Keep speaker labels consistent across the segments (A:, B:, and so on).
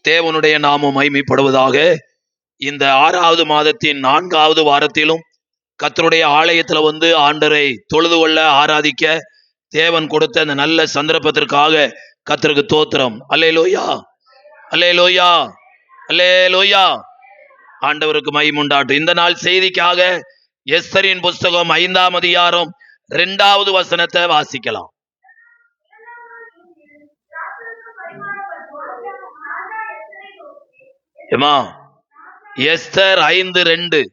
A: தேவனுடைய நாமம் மகிமைப்படுவதாக. இந்த 6வது மாதத்தின் 4வது வாரத்திலும் கர்த்தருடைய ஆலயத்துல வந்து ஆண்டவரை தொழுது கொள்ள ஆராதிக்க தேவன் கொடுத்த அந்த நல்ல சந்தர்ப்பத்திற்காக கர்த்தருக்கு தோத்திரம். அல்லேலூயா, அல்லேலூயா, அல்லேலூயா. ஆண்டவருக்கு மகிமை உண்டாட்டும். இந்த நாள் செய்திக்காக எஸ்தரின் புஸ்தகம் 5ஆம் அதிகாரம் 2வது வசனத்தை வாசிக்கலாம். எஸ்தர் 5:2.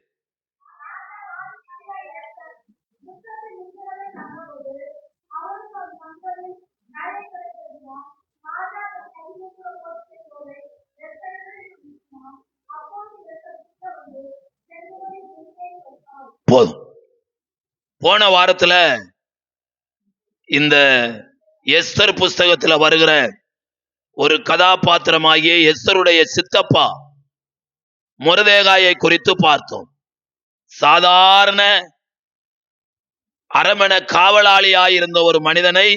A: போதும். போன வாரத்துல இந்த எஸ்தர் புஸ்தகத்துல வருகிற ஒரு கதாபாத்திரமாகிய எஸ்தருடைய சித்தப்பா மொர்தெகாயை குறித்து பார்த்தோம். சாதாரண அரமனை காவலாளியாயிருந்த ஒரு மனிதனை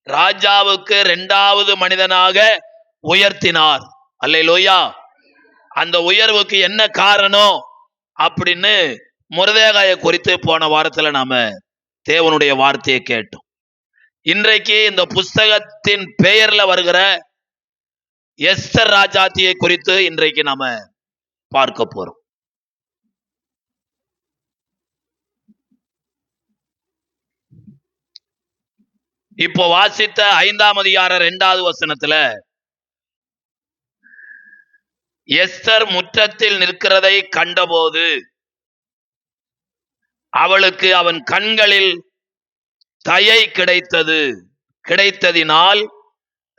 A: ராஜாவுக்கு 2வது மனிதனாக உயர்த்தினார். அல்லேலூயா. அந்த உயர்வுக்கு என்ன காரணம் அப்படின்னு மொர்தெகாயை குறித்து போன வாரத்துல நாம தேவனுடைய வார்த்தையை கேட்டோம். இன்றைக்கு இந்த புஸ்தகத்தின் பெயர்ல வருகிற எஸ்தர் ராஜாத்தியை குறித்து இன்றைக்கு நாம பார்க்க போறோம். இப்போ வாசித்த 5ஆம் அதிகாரம் 2வது வசனத்துல எஸ்தர் முற்றத்தில் நிற்கிறதை கண்டபோது அவளுக்கு அவன் கண்களில் தயை கிடைத்ததினால்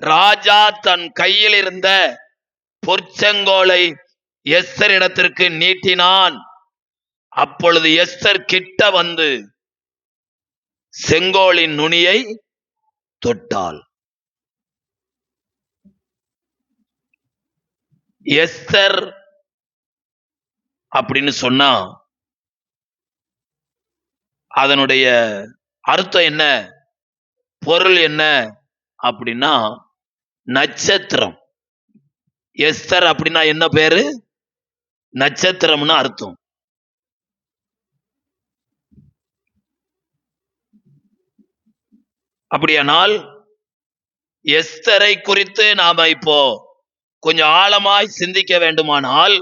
A: ராஜா தன் கையில் இருந்த பொற்செங்கோலை எஸ்தர் இடத்திற்கு நீட்டினான். அப்பொழுது எஸ்தர் கிட்ட வந்து செங்கோலின் நுனியை தொட்டாள். எஸ்தர் அப்படின்னு சொன்னா அதனுடைய அர்த்தம் என்ன, பொருள் என்ன அப்படின்னா நட்சத்திரம். எஸ்தர் அப்படின்னா என்ன பேரு? நட்சத்திரம்னு அர்த்தம். அப்படியானால் எஸ்தரை குறித்து நாம இப்போ கொஞ்சம் ஆழமாய் சிந்திக்க வேண்டுமானால்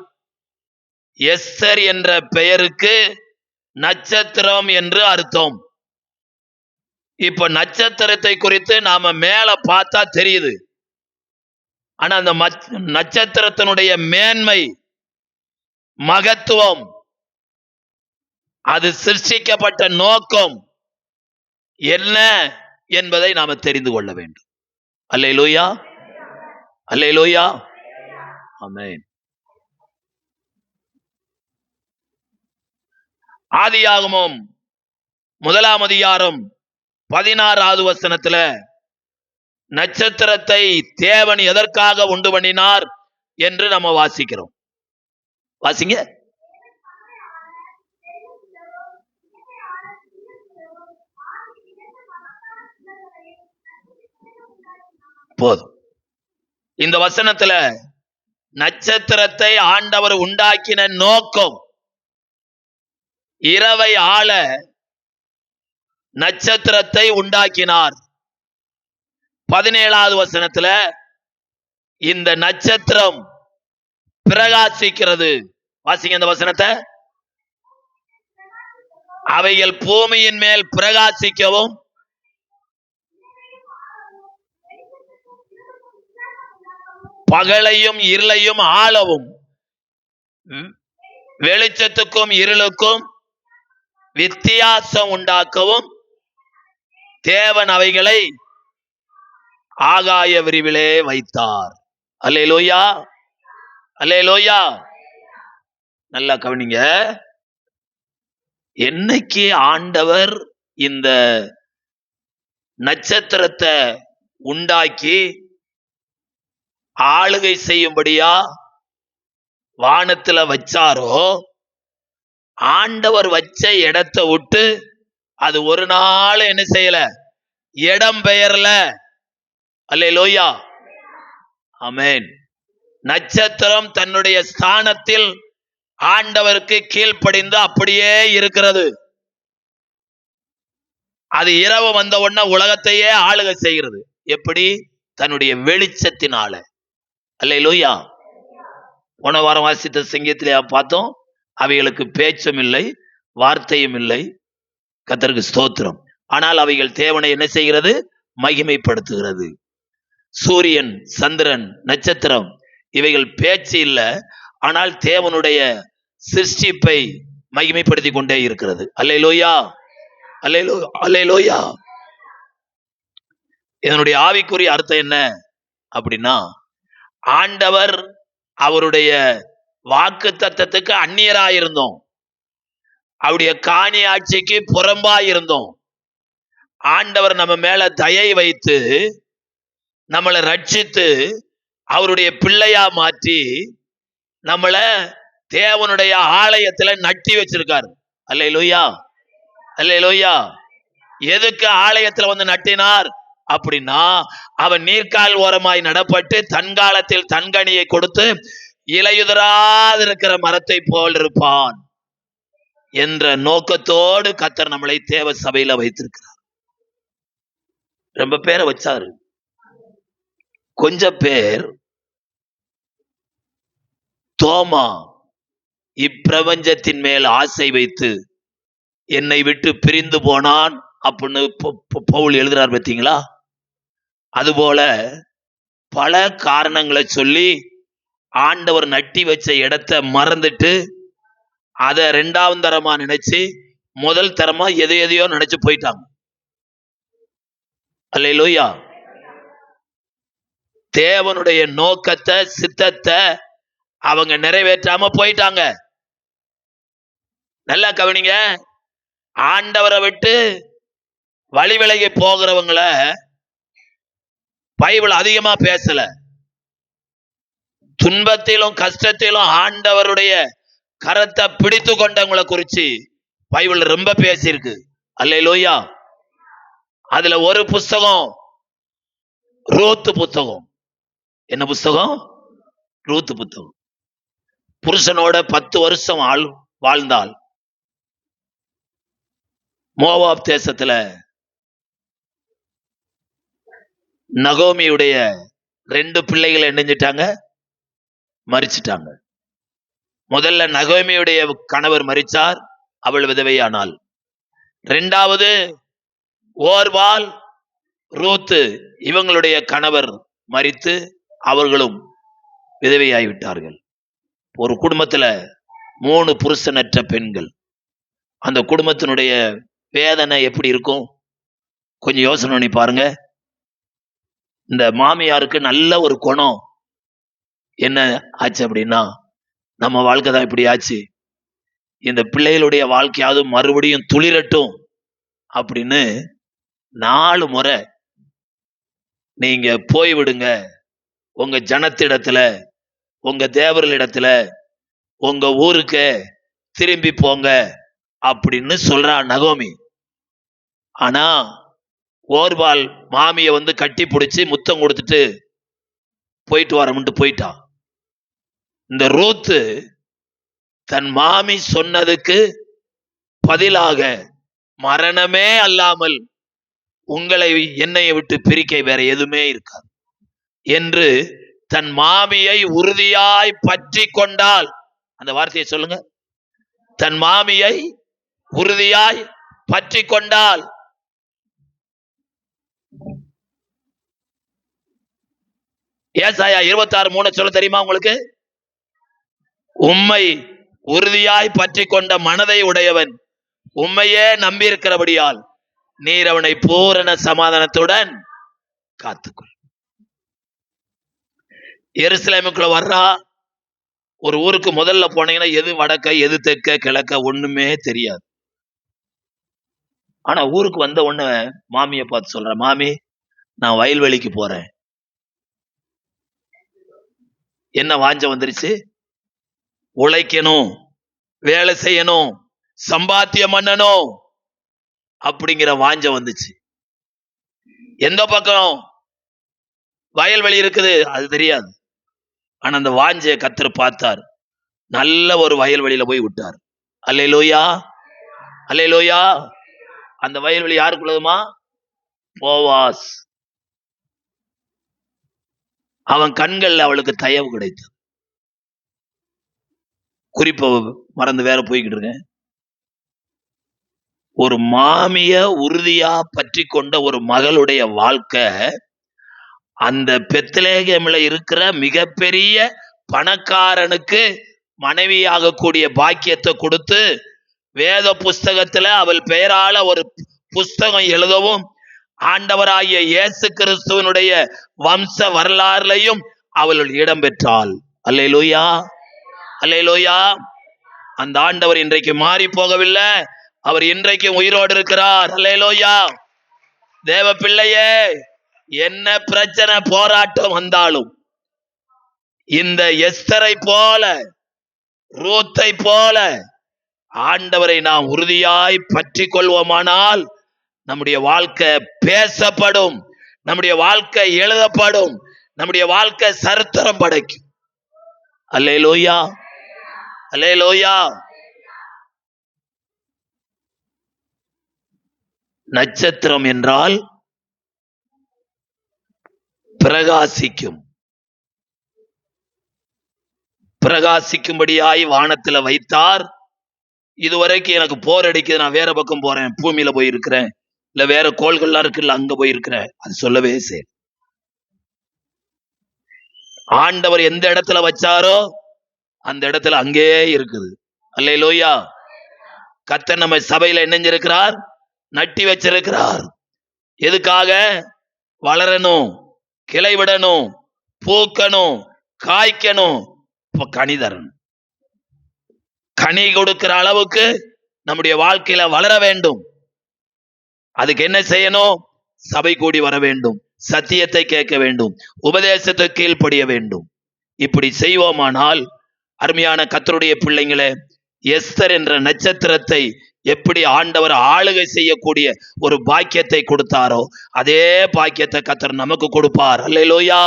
A: எஸ்தர் என்ற பெயருக்கு நட்சத்திரம் என்று அர்த்தம். இப்ப நட்சத்திரத்தை குறித்து நாம மேல பார்த்தா தெரியுது. ஆனா அந்த நட்சத்திரத்தினுடைய மேன்மை, மகத்துவம், அது சிருஷ்டிக்கப்பட்ட நோக்கம் என்ன என்பதை நாம தெரிந்து கொள்ள வேண்டும். அல்லேலூயா, அல்லேலூயா, ஆமென். ஆதியாகமம் 1ஆம் அதிகாரம் 16வது வசனத்துல நட்சத்திரத்தை தேவன் எதற்காக உண்டு பண்ணினார் என்று நம்ம வாசிக்கிறோம். வாசிங்க. போதும். இந்த வசனத்துல நட்சத்திரத்தை ஆண்டவர் உண்டாக்கின நோக்கம், இரவை ஆள நட்சத்திரத்தை உண்டாக்கினார். 17வது வசனத்துல இந்த நட்சத்திரம் பிரகாசிக்கிறது. வாசிங்க இந்த வசனத்தை. அவைகள் பூமியின் மேல் பிரகாசிக்கவும் பகலையும் இருளையும் ஆளவும் வெளிச்சத்துக்கும் இருளுக்கும் வித்தியாசம் உண்டாக்கவும் தேவன் அவைகளை ஆகாய விரிவிலே வைத்தார். அல்லேலூயா, அல்லேலூயா. நல்லா கவனிங்க. என்னைக்கு ஆண்டவர் இந்த நட்சத்திரத்தை உண்டாக்கி ஆளுகை செய்யும்படியா வானத்துல வச்சாரோ, ஆண்டவர் வச்ச இடத்தை விட்டு அது ஒரு நாள் என்ன செய்யல, இடம் பெயர்ல. அல்லேலூயா, ஆமென். நட்சத்திரம் தன்னுடைய ஸ்தானத்தில் ஆண்டவருக்கு கீழ்ப்படிந்து அப்படியே இருக்கிறது. அது இரவு வந்த உடனே உலகத்தையே ஆளுகை செய்கிறது. எப்படி? தன்னுடைய வெளிச்சத்தினால. அல்லேலூயா. போன வாரம் வாசித்த சங்கீதத்திலே பார்த்தோம், அவைகளுக்கு பேச்சும் இல்லை, வார்த்தையும் இல்லை. கர்த்தருக்கு ஸ்தோத்திரம். ஆனால் அவைகள் தேவனை என்ன செய்கிறது? மகிமைப்படுத்துகிறது. சூரியன், சந்திரன், நட்சத்திரம் இவைகள் பேச்சு இல்லை, ஆனால் தேவனுடைய சிருஷ்டிப்பை மகிமைப்படுத்தி கொண்டே இருக்கிறது. அல்லேலூயா, அல்லேலூயா, அல்லேலூயா. இதனுடைய ஆவிக்குரிய அர்த்தம் என்ன அப்படின்னா, ஆண்டவர் அவருடைய வாக்கு தத்தத்துக்கு அந்நியராயிருந்தோம், அவருடைய காணி ஆட்சிக்கு புறம்பாயிருந்தோம். ஆண்டவர் நம்ம மேல தயை வைத்து நம்மளை ரட்சித்து அவருடைய பிள்ளையா மாற்றி நம்மள தேவனுடைய ஆலயத்துல நட்டி வச்சிருக்காரு. அல்லேலூயா, அல்லேலூயா. எதுக்கு ஆலயத்துல வந்து நட்டினார் அப்படின்னா, அவன் நீர்க்கால் ஓரமாய் நடப்பட்டு தன்காலத்தில் தன்கனியை கொடுத்து இலையுதராதிருக்கிற மரத்தை போல் இருப்பான் என்ற நோக்கத்தோடு கர்த்தர் நம்மளை தேவ சபையில வைத்திருக்கிறார். ரொம்ப பேரை வச்சாரு. கொஞ்சம் பேர் தோமா இப்பிரபஞ்சத்தின் மேல் ஆசை வைத்து என்னை விட்டு பிரிந்து போனான் அப்படின்னு பவுல் எழுதுறார் பார்த்தீங்களா? அதுபோல பல காரணங்களை சொல்லி ஆண்டவர் நட்டி வச்ச இடத்தை மறந்துட்டு அதை ரெண்டாவது தரமா நினைச்சு முதல் தரமா எதையோ நினைச்சு போயிட்டாங்க. அல்லேலூயா. தேவனுடைய நோக்கத்தை, சித்தத்தை அவங்க நிறைவேற்றாம போயிட்டாங்க. நல்லா கவனிங்க. ஆண்டவரை விட்டு வழி விலகி போகிறவங்கள பைபிள் அதிகமா பேசல. துன்பத்திலும் கஷ்டத்திலும் ஆண்டவருடைய கரத்தை பிடித்து கொண்டவங்களை குறிச்சு பைபிள் ரொம்ப பேசியிருக்கு. அல்லேலூயா. அதுல ஒரு புஸ்தகம் ரூத் புத்தகம். என்ன புஸ்தகம்? ரூத் புத்தகம். புருஷனோட 10 வருஷம் வாழ்ந்தாள். மோவாப் தேசத்துல நகோமியுடைய 2 பிள்ளைகளை என்னஞ்சிட்டாங்க? மரிச்சிட்டாங்க. முதல்ல நகோமியுடைய கணவர் மரிச்சார், அவள் விதவையானாள். 2வது ஓர்வால், ரூத்து இவங்களுடைய கணவர் மரித்து அவர்களும் விதவையாகிவிட்டார்கள். ஒரு குடும்பத்துல 3 புருஷனற்ற பெண்கள். அந்த குடும்பத்தினுடைய வேதனை எப்படி இருக்கும் கொஞ்சம் யோசனை பண்ணி பாருங்க. இந்த மாமியாருக்கு நல்ல ஒரு குணம் என்ன ஆச்சு அப்படின்னா, நம்ம வாழ்க்கை தான் இப்படி ஆச்சு, இந்த பிள்ளைகளுடைய வாழ்க்கையாவது மறுபடியும் துளிரட்டும் அப்படின்னு 4 முறை நீங்க போய்விடுங்க, உங்க ஜனத்திடத்துல, உங்க தேவர்களிடத்துல, உங்க ஊருக்கு திரும்பி போங்க அப்படின்னு சொல்றா நகோமி. ஆனா ஓர்பால் மாமிய வந்து கட்டி பிடிச்சி முத்தம் கொடுத்துட்டு போயிட்டு வரமுன்ட்டு போயிட்டா. இந்த ரூத்து தன் மாமி சொன்னதுக்கு பதிலாக மரணமே அல்லாமல் உங்களை என்னையை விட்டு பிரிக்க வேற எதுவுமே இருக்காது என்று தன் மாமியை உறுதியாய் பற்றி கொண்டாள். அந்த வார்த்தையை சொல்லுங்க. தன் மாமியை உறுதியாய் பற்றி கொண்டாள். ஏசாயா 26:3 சொல்ல தெரியுமா உங்களுக்கு? உம்மை உறுதியாய் பற்றி கொண்ட மனதை உடையவன் உம்மையே நம்பி இருக்கிறபடியால் நீர் அவனை பூரண சமாதானத்துடன் காத்துக்கொள். எருசலேமுக்குள்ள வர்றா. ஒரு ஊருக்கு முதல்ல போனீங்கன்னா எது வடக்க எது தெற்க கிழக்க ஒண்ணுமே தெரியாது. ஆனா ஊருக்கு வந்த உடனே மாமியை பார்த்து சொல்ற, மாமி நான் வயல்வெளிக்கு போறேன். என்ன வாஞ்ச வந்துருச்சு? உழைக்கணும், வேலை செய்யணும், சம்பாத்தியம் பண்ணணும் அப்படிங்கிற வாஞ்ச வந்துச்சு. எந்த பக்கம் வயல்வெளி இருக்குது அது தெரியாது. ஆனா அந்த வாஞ்சையை கர்த்தர் பார்த்தார். நல்ல ஒரு வயல்வெளியில போய் விட்டார். அல்லேலூயா, அல்லேலூயா. அந்த வயல்வெளி யாருக்குள்ளதுமா? போவாஸ். அவன் கண்கள்ல அவளுக்கு தயவு கிடைத்தது. குறிப்பா மறந்து வேற போய்கிட்டு இருக்கேன். ஒரு மாமிய உறுதியா பற்றி கொண்ட ஒரு மகளுடைய வாழ்க்கை அந்த பெத்லகேமில் இருக்கிற மிகப்பெரிய பணக்காரனுக்கு மனைவியாக கூடிய பாக்கியத்தை கொடுத்து வேத புஸ்தகத்துல அவள் பெயரால ஒரு புஸ்தகம் எழுதவும் ஆண்டவராகிய இயேசு கிறிஸ்துவனுடைய வம்ச வரலாறுலையும் அவள் இடம் பெற்றாள். அல்லேலூயா, அல்லேலூயா. அந்த ஆண்டவர் இன்றைக்கு மாறி போகவில்லை, அவர் இன்றைக்கு உயிரோடு இருக்கிறார். அல்லேலூயா. தேவ பிள்ளையே, என்ன பிரச்சனை போராட்டம் வந்தாலும் இந்த எஸ்தரை போல ரூத்தை போல ஆண்டவரை நாம் உறுதியாய் பற்றி கொள்வோமானால் நம்முடைய வாழ்க்கை பேசப்படும், நம்முடைய வாழ்க்கை எழுதப்படும், நம்முடைய வாழ்க்கை சரித்திரம் படைக்கும். அல்லேலூயா, அல்லேலூயா. நட்சத்திரம் என்றால் பிரகாசிக்கும். பிரகாசிக்கும்படியாய் வானத்துல வைத்தார். இதுவரைக்கும் எனக்கு போர் அடிக்குது, நான் வேற பக்கம் போறேன், பூமியில போயிருக்கிறேன், இல்ல வேற கோள்கள்லாம் இருக்குல்ல அங்க போயிருக்கிறேன், அது சொல்லவே சரி. ஆண்டவர் எந்த இடத்துல வச்சாரோ அந்த இடத்துல அங்கேயே இருக்குது. அல்லேலூயா. கர்த்தர் நம்ம சபையில இணைஞ்சிருக்கிறார், நட்டி வச்சிருக்கிறார். எதுக்காக? வளரணும், கிளை விடணும், பூக்கணும், காய்க்கணும், கனி தரணும். கனி கொடுக்கிற அளவுக்கு நம்முடைய வாழ்க்கையில வளர வேண்டும். அதுக்கு என்ன செய்யணும்? சபை கூடி வர வேண்டும், சத்தியத்தை கேட்க வேண்டும், உபதேசத்தை கீழ்ப்படிய வேண்டும். இப்படி செய்வோமானால் அருமையான கர்த்தருடைய பிள்ளைங்களே, எஸ்தர் என்ற நட்சத்திரத்தை எப்படி ஆண்டவர் ஆளுகை செய்யக்கூடிய ஒரு பாக்கியத்தை கொடுத்தாரோ அதே பாக்கியத்தை கர்த்தர் நமக்கு கொடுப்பார். அல்லேலூயா.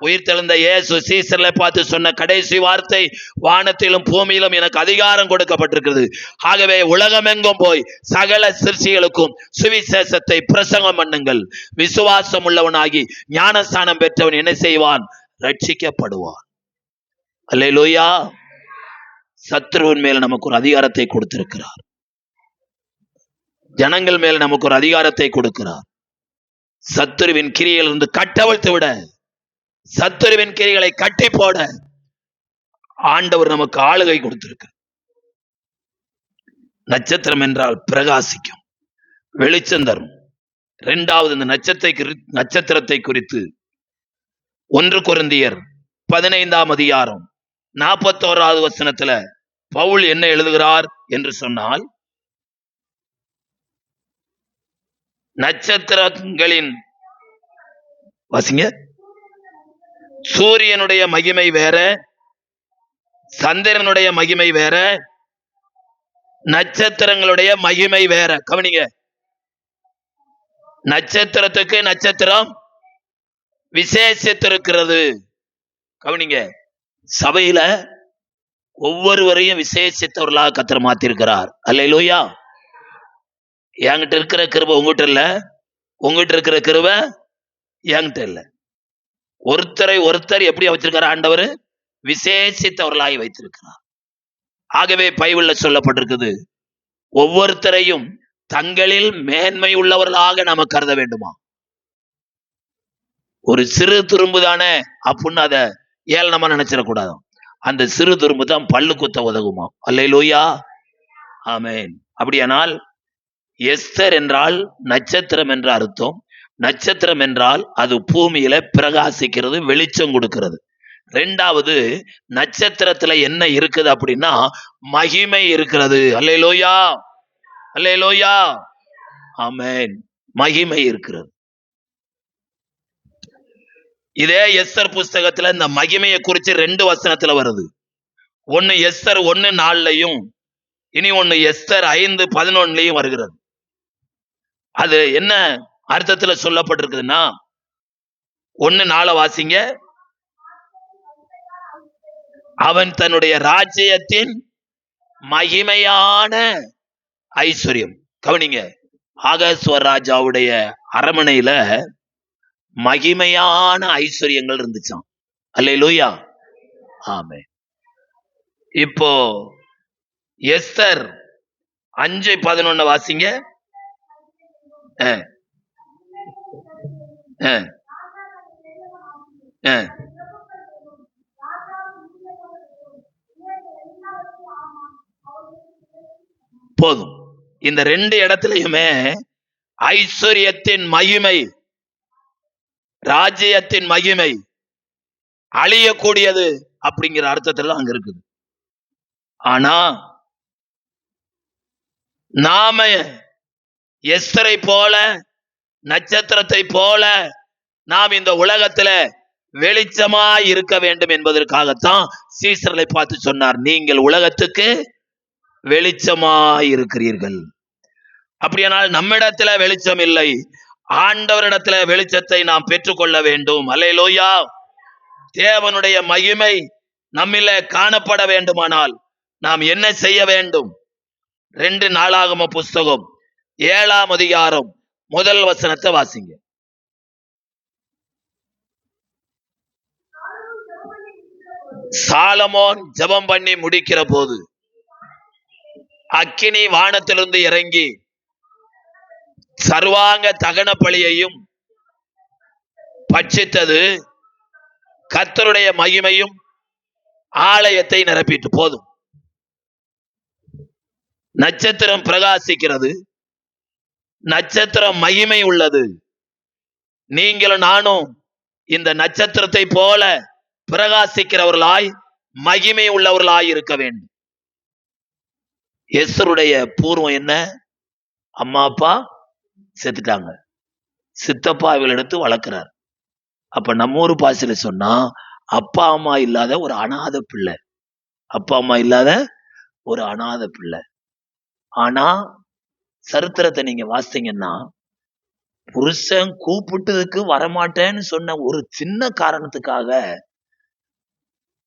A: உயிர்த்தெழுந்த இயேசு சீசர்களை பார்த்து சொன்ன கடைசி வார்த்தை, வானத்திலும் பூமியிலும் எனக்கு அதிகாரம் கொடுக்கப்பட்டிருக்கிறது, ஆகவே உலகமெங்கும் போய் சகல சிருஷ்டிகளுக்கும் சுவிசேஷத்தை பிரசங்கம் பண்ணுங்கள், விசுவாசம் உள்ளவனாகி ஞானஸ்தானம் பெற்றவன் என்ன செய்வான்? ரட்சிக்கப்படுவான். அல்லேலூயா. சத்ருவின் மேல நமக்கு ஒரு அதிகாரத்தை கொடுத்திருக்கிறார், ஜனங்கள் மேல நமக்கு ஒரு அதிகாரத்தை கொடுக்கிறார். சத்துருவின் கிரியையிலிருந்து கட்டவிழ்த்து விட, சத்துருவின் கிரிகளை கட்டி போட ஆண்டவர் நமக்கு ஆளுகை கொடுத்திருக்கிறார். நட்சத்திரம் என்றால் பிரகாசிக்கும், வெளிச்சம் தரும். இரண்டாவது, இந்த நட்சத்திரத்தை குறித்து 1 கொரிந்தியர் 15ஆம் அதிகாரம் 41வது வசனத்துல பவுல் என்ன எழுதுகிறார் என்று சொன்னால், நட்சத்திரங்களின் வாசிங்க, சூரியனுடைய மகிமை வேற, சந்திரனுடைய மகிமை வேற, நட்சத்திரங்களுடைய மகிமை வேற. கவனிங்க, நட்சத்திரத்துக்கு நட்சத்திரம் விசேஷித்திருக்கிறது. கவனிங்க, சபையில ஒவ்வொருவரையும் விசேஷித்தவர்களாக கர்த்தர் மாத்திருக்கிறார். அல்லேலூயா. என்கிட்ட இருக்கிற கிருபை உங்ககிட்ட இல்ல, உங்ககிட்ட இருக்கிற கிருபை என்கிட்ட இல்ல. ஒருத்தரை ஒருத்தர் எப்படி வச்சிருக்கிறார்? ஆண்டவர் விசேஷித்தவர்களாய் வைத்திருக்கிறார். ஆகவே பைபிள்ல சொல்லப்பட்டிருக்குது, ஒவ்வொருத்தரையும் தங்களில் மேன்மை உள்ளவர்களாக நாம கருத வேண்டுமா? ஒரு சிறு துரும்பு தானே அப்படின்னு அதை ஏளனமா நினைச்சிடக்கூடாது. அந்த சிறு துரும்பு தான் பல்லு குத்த உதவுமா. அல்லேலூயா, ஆமென். அப்படியானால் எஸ்தர் என்றால் நட்சத்திரம் என்ற அர்த்தம். நட்சத்திரம் என்றால் அது பூமியில பிரகாசிக்கிறது, வெளிச்சம் கொடுக்கிறது. ரெண்டாவது, நட்சத்திரத்துல என்ன இருக்குது அப்படின்னா மகிமை இருக்கிறது. அல்லேலூயா, அல்லேலூயா, ஆமென். மகிமை இருக்கிறது. இதே எஸ்தர் புஸ்தகத்துல இந்த மகிமையை குறித்து 2 வசனத்துல வருது. ஒன்னு எஸ்தர் 1:4 இனி ஒன்னு எஸ்தர் 5:11 வருகிறது. அது என்ன அர்த்தத்துல சொல்லப்பட்டிருக்குதுன்னா, 1:4 வாசிங்க. அவன் தன்னுடைய ராஜ்யத்தின் மகிமையான ஐஸ்வர்யம். கவனிங்க, ஆகாஸ்வர் ராஜாவுடைய அரமனையில மகிமையான ஐஸ்வர்யங்கள் இருந்துச்சாம். அல்லேலூயா, ஆமென். இப்போ எஸ்தர் 5:11 வாசிங்க. போதும். இந்த 2 இடத்துலயுமே ஐஸ்வர்யத்தின் மகிமை, ராஜ்யத்தின் மகிமை அழியக்கூடியது அப்படிங்கிற அர்த்தத்துல அங்க இருக்குது. ஆனா நாம எஸ்தரை போல, நட்சத்திரத்தை போல நாம் இந்த உலகத்துல வெளிச்சமா இருக்க வேண்டும் என்பதற்காகத்தான் சீசர்களை பார்த்து சொன்னார், நீங்கள் உலகத்துக்கு வெளிச்சமா இருக்கிறீர்கள். அப்படியானால் நம்மிடத்துல வெளிச்சம் இல்லை, ஆண்டவரிடத்துல வெளிச்சத்தை நாம் பெற்றுக்கொள்ள வேண்டும். அல்லேலூயா. தேவனுடைய மகிமை நம்மில காணப்பட வேண்டுமானால் நாம் என்ன செய்ய வேண்டும்? 2 நாளாகம புஸ்தகம் 7ஆம் அதிகாரம் 1 வசனத்தை வாசிங்க. சாலமோன் ஜெபம் பண்ணி முடிக்கிற போது அக்கினி வானத்திலிருந்து இறங்கி சர்வாங்க தகன பலியையும் பட்சித்தது, கர்த்தருடைய மகிமையும் ஆலயத்தை நிரப்பிட்டு. போதும். நட்சத்திரம் பிரகாசிக்கிறது, நட்சத்திரம் மகிமை உள்ளது. நீங்களும் நானும் இந்த நட்சத்திரத்தை போல பிரகாசிக்கிறவர்களாய் மகிமை உள்ளவர்களாய் இருக்க வேண்டும். எஸ்தருடைய பூர்வம் என்ன? அம்மா அப்பா செத்துட்டாங்க, சித்தப்பா இவள் எடுத்து வளர்க்கிறார். அப்ப நம்ம ஊர் பாசையில சொன்னா அப்பா அம்மா இல்லாத ஒரு அனாதை பிள்ளை, அப்பா அம்மா இல்லாத ஒரு அனாதை பிள்ளை. ஆனா சரித்திரத்தை நீங்க வாசித்தீங்கன்னா, புருஷன் கூப்பிட்டதுக்கு வரமாட்டேன்னு சொன்ன ஒரு சின்ன காரணத்துக்காக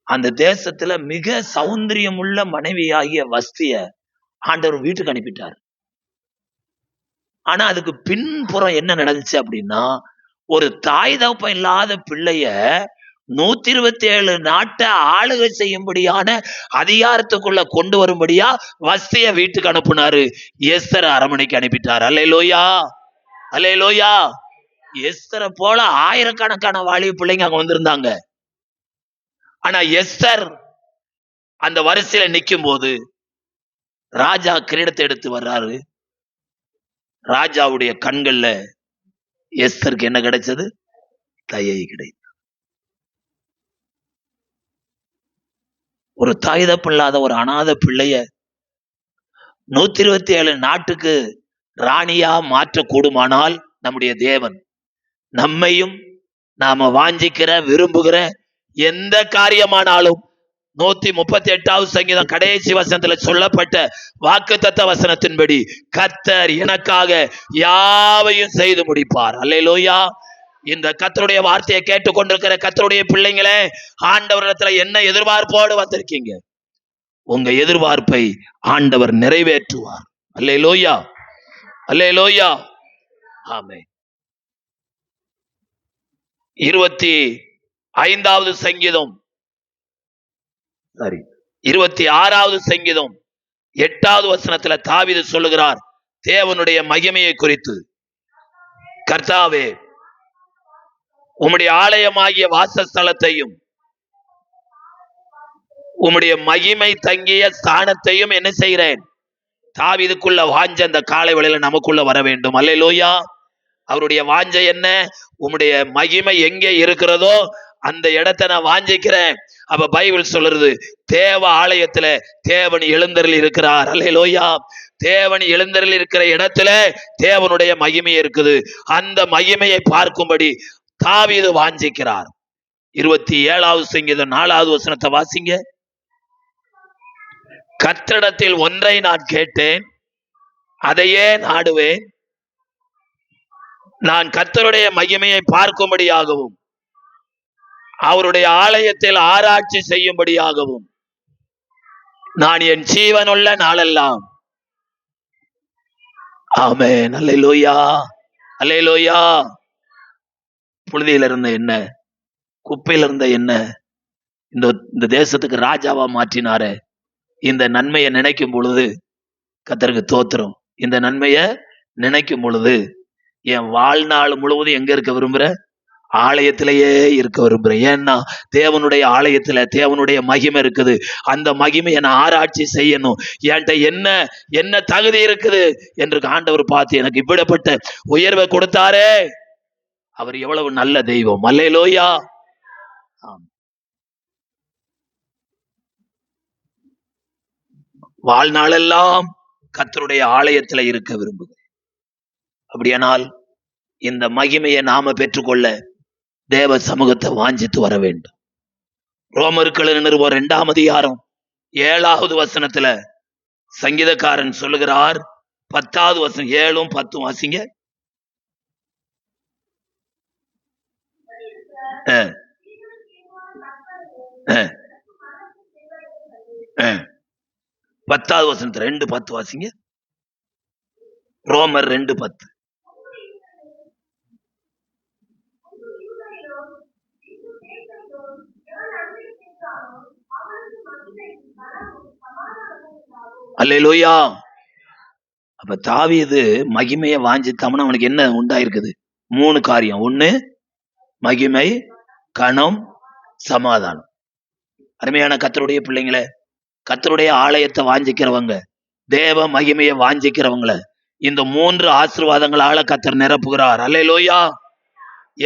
A: அந்த தேசத்துல மிக சௌந்தரியம் உள்ள மனைவியாகிய வஸ்திய ஆண்டவர் வீட்டுக்கு அனுப்பிட்டார். ஆனா அதுக்கு பின்புறம் என்ன நடந்துச்சு அப்படின்னா, ஒரு தாய் தகப்பன் இல்லாத பிள்ளைய 127 நாட்டை ஆளுகை செய்யும்படியான அதிகாரத்துக்குள்ள கொண்டு வரும்படியா வஸ்திய வீட்டுக்கு அனுப்புனாரு, எஸ்தர் அரமனைக்கு அனுப்பிட்டார். அல்லேலூயா, அல்லேலூயா. எஸ்தரை போல ஆயிரக்கணக்கான வாலிப பிள்ளைங்க அங்க வந்திருந்தாங்க. ஆனா எஸ்தர் அந்த வரிசையில நிற்கும் போது ராஜா கிரீடத்தை எடுத்து வர்றாரு. ராஜாவுடைய கண்கள்ல எஸ்தருக்கு என்ன கிடைச்சது? தயை கிடைத்தது. ஒரு தாயுதப்பில்லாத ஒரு அனாதை பிள்ளைய 127 நாட்டுக்கு ராணியா மாற்றக்கூடுமானால் நம்முடைய தேவன் நம்மையும் நாம வாஞ்சிக்கிற விரும்புகிற எந்த காரியமானாலும் 138வது சங்கீதம் கடைசி வசனத்துல சொல்லப்பட்ட வாக்குத்தத்த வசனத்தின்படி கர்த்தர் எனக்காக யாவையும் செய்து முடிப்பார். அல்லேலூயா. இந்த கர்த்தருடைய வார்த்தையை கேட்டுக்கொண்டிருக்கிற கர்த்தருடைய பிள்ளைங்களே, ஆண்டவரிடத்துல என்ன எதிர்பார்ப்போடு வந்திருக்கீங்க? உங்க எதிர்பார்ப்பை ஆண்டவர் நிறைவேற்றுவார். அல்லேலூயா, அல்லேலூயா, ஆமென். 25வது சங்கீதம் 26வது சங்கீதம் 8வது வசனத்துல தாவீது சொல்லுகிறார் தேவனுடைய மகிமையை குறித்து, கர்த்தாவே உம்முடைய ஆலயமாகிய வாசஸ்தலத்தையும் உம்முடைய மகிமை தங்கிய ஸ்தானத்தையும் என்ன செய்கிறேன்? தாவீதுக்குள்ள வாஞ்ச அந்த காலை வேளையில நமக்குள்ள வர வேண்டும். அல்லேலூயா. அவருடைய வாஞ்சை என்ன? உம்முடைய மகிமை எங்கே இருக்கிறதோ அந்த இடத்தை நான் வாஞ்சிக்கிறேன். அப்ப பைபிள் சொல்றது, தேவ ஆலயத்துல தேவன் எழுந்தருளி இருக்கிறார். அல்லேலூயா. தேவன் எழுந்தருளி இருக்கிற இடத்துல தேவனுடைய மகிமை இருக்குது. அந்த மகிமையை பார்க்கும்படி தாவீது வாஞ்சிக்கிறார். 27வது சங்கீதம் 4வது வசனத்தை வாசிங்க. கர்த்தரிடத்தில் ஒன்றை நான் கேட்டேன், அதையே நாடுவேன், நான் கர்த்தருடைய மகிமையை பார்க்கும்படியாகவும் அவருடைய ஆலயத்தில் ஆராய்ச்சி செய்யும்படியாகவும் நான் என் ஜீவனுள்ள நாளெல்லாம். ஆமென். அல்லேலூயா, அல்லேலூயா. புழுதியில இருந்த என்ன, குப்பையில இருந்த என்ன இந்த தேசத்துக்கு ராஜாவா மாற்றினாரே. இந்த நன்மையை நினைக்கும் பொழுது கர்த்தருக்கு தோத்திரம். இந்த நன்மையை நினைக்கும் பொழுது என் வாழ்நாள் முழுவதும் எங்க இருக்க விரும்புறேன்? ஆலயத்திலேயே இருக்க விரும்புறேன். ஏன்னா தேவனுடைய ஆலயத்துல தேவனுடைய மகிமை இருக்குது. அந்த மகிமையை நான் ஆராய்ச்சி செய்யணும். என்கிட்ட என்ன என்ன தகுதி இருக்குது என்று ஆண்டவர் பார்த்து எனக்கு இப்படிப்பட்ட உயர்வை கொடுத்தாரே. அவர் எவ்வளவு நல்ல தெய்வம். அல்லேலூயா. வாழ்நாளெல்லாம் கர்த்தருடைய ஆலயத்துல இருக்க விரும்புகிறேன். அப்படியானால் இந்த மகிமையை நாம பெற்றுக்கொள்ள தேவ சமூகத்தை வாஞ்சித்து வர வேண்டும். ரோமர்கள் நிருபம் 2ஆம் அதிகாரம் 7வது வசனத்துல சங்கீதக்காரன் சொல்லுகிறார். 10வது வசனம் 7ம் 10ம் வாசிங்க. பத்தாவது வசனத்துல 2:10 வாசிங்க. ரோமர் 2:10. அல்லேலூயா. அப்ப தாவீது மகிமையை வாஞ்சித்தாமனா அவனுக்கு என்ன உண்டாயிருக்குது? 3 காரியம். 1 மகிமை, கணம், சமாதானம். அருமையான கர்த்தருடைய பிள்ளைங்களே, கர்த்தருடைய ஆலயத்தை வாஞ்சிக்கிறவங்க, தேவ மகிமையை வாஞ்சிக்கிறவங்கள இந்த 3 ஆசீர்வாதங்களால கர்த்தர் நிரப்புகிறார். அல்லேலூயா.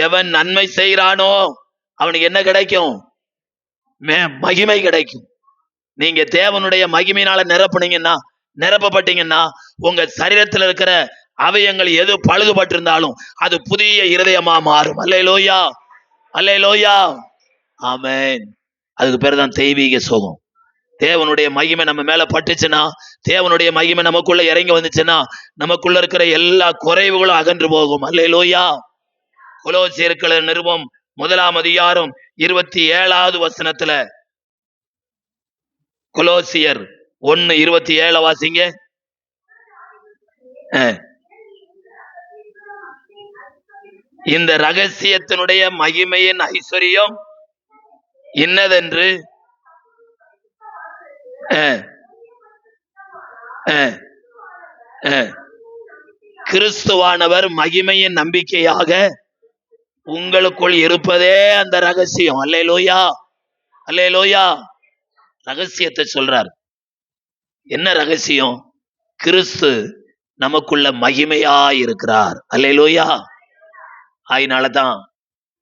A: எவன் நன்மை செய்கிறானோ அவனுக்கு என்ன கிடைக்கும்? மகிமை கிடைக்கும். நீங்க தேவனுடைய மகிமையினால நிரப்பப்பட்டீங்கன்னா உங்க சரீரத்தில் இருக்கிற அவயங்கள் எது பழுதுபட்டு இருந்தாலும் அது புதிய இருதயமா மாறும். அல்லேலூயா, அல்லேலூயா. ஆமென். அதுக்கு பேர் தான் தெய்வீக சுகம். தேவனுடைய மகிமை நம்ம மேல பட்டுச்சுன்னா, தேவனுடைய மகிமை நமக்குள்ள இறங்கி வந்துச்சுன்னா நமக்குள்ள இருக்கிற எல்லா குறைவுகளும் அகன்று போகும். அல்லேலூயா. கொலோசியர் நிருபம் 1ஆம் அதிகாரம் 27வது வசனத்துல, கொலோசியர் 1:27 வாசிங்க. இந்த ரகசியத்தினுடைய மகிமையின் ஐஸ்வர்யம் இன்னதென்று கிறிஸ்துவானவர் மகிமையின் நம்பிக்கையாக உங்களுக்குள் இருப்பதே அந்த ரகசியம். அல்லேலூயா, அல்லேலூயா. ரகசியத்தை சொல்றார். என்ன ரகசியம்? கிறிஸ்து நமக்குள்ள மகிமையா இருக்கிறார். அல்லேலூயா. அதனாலதான்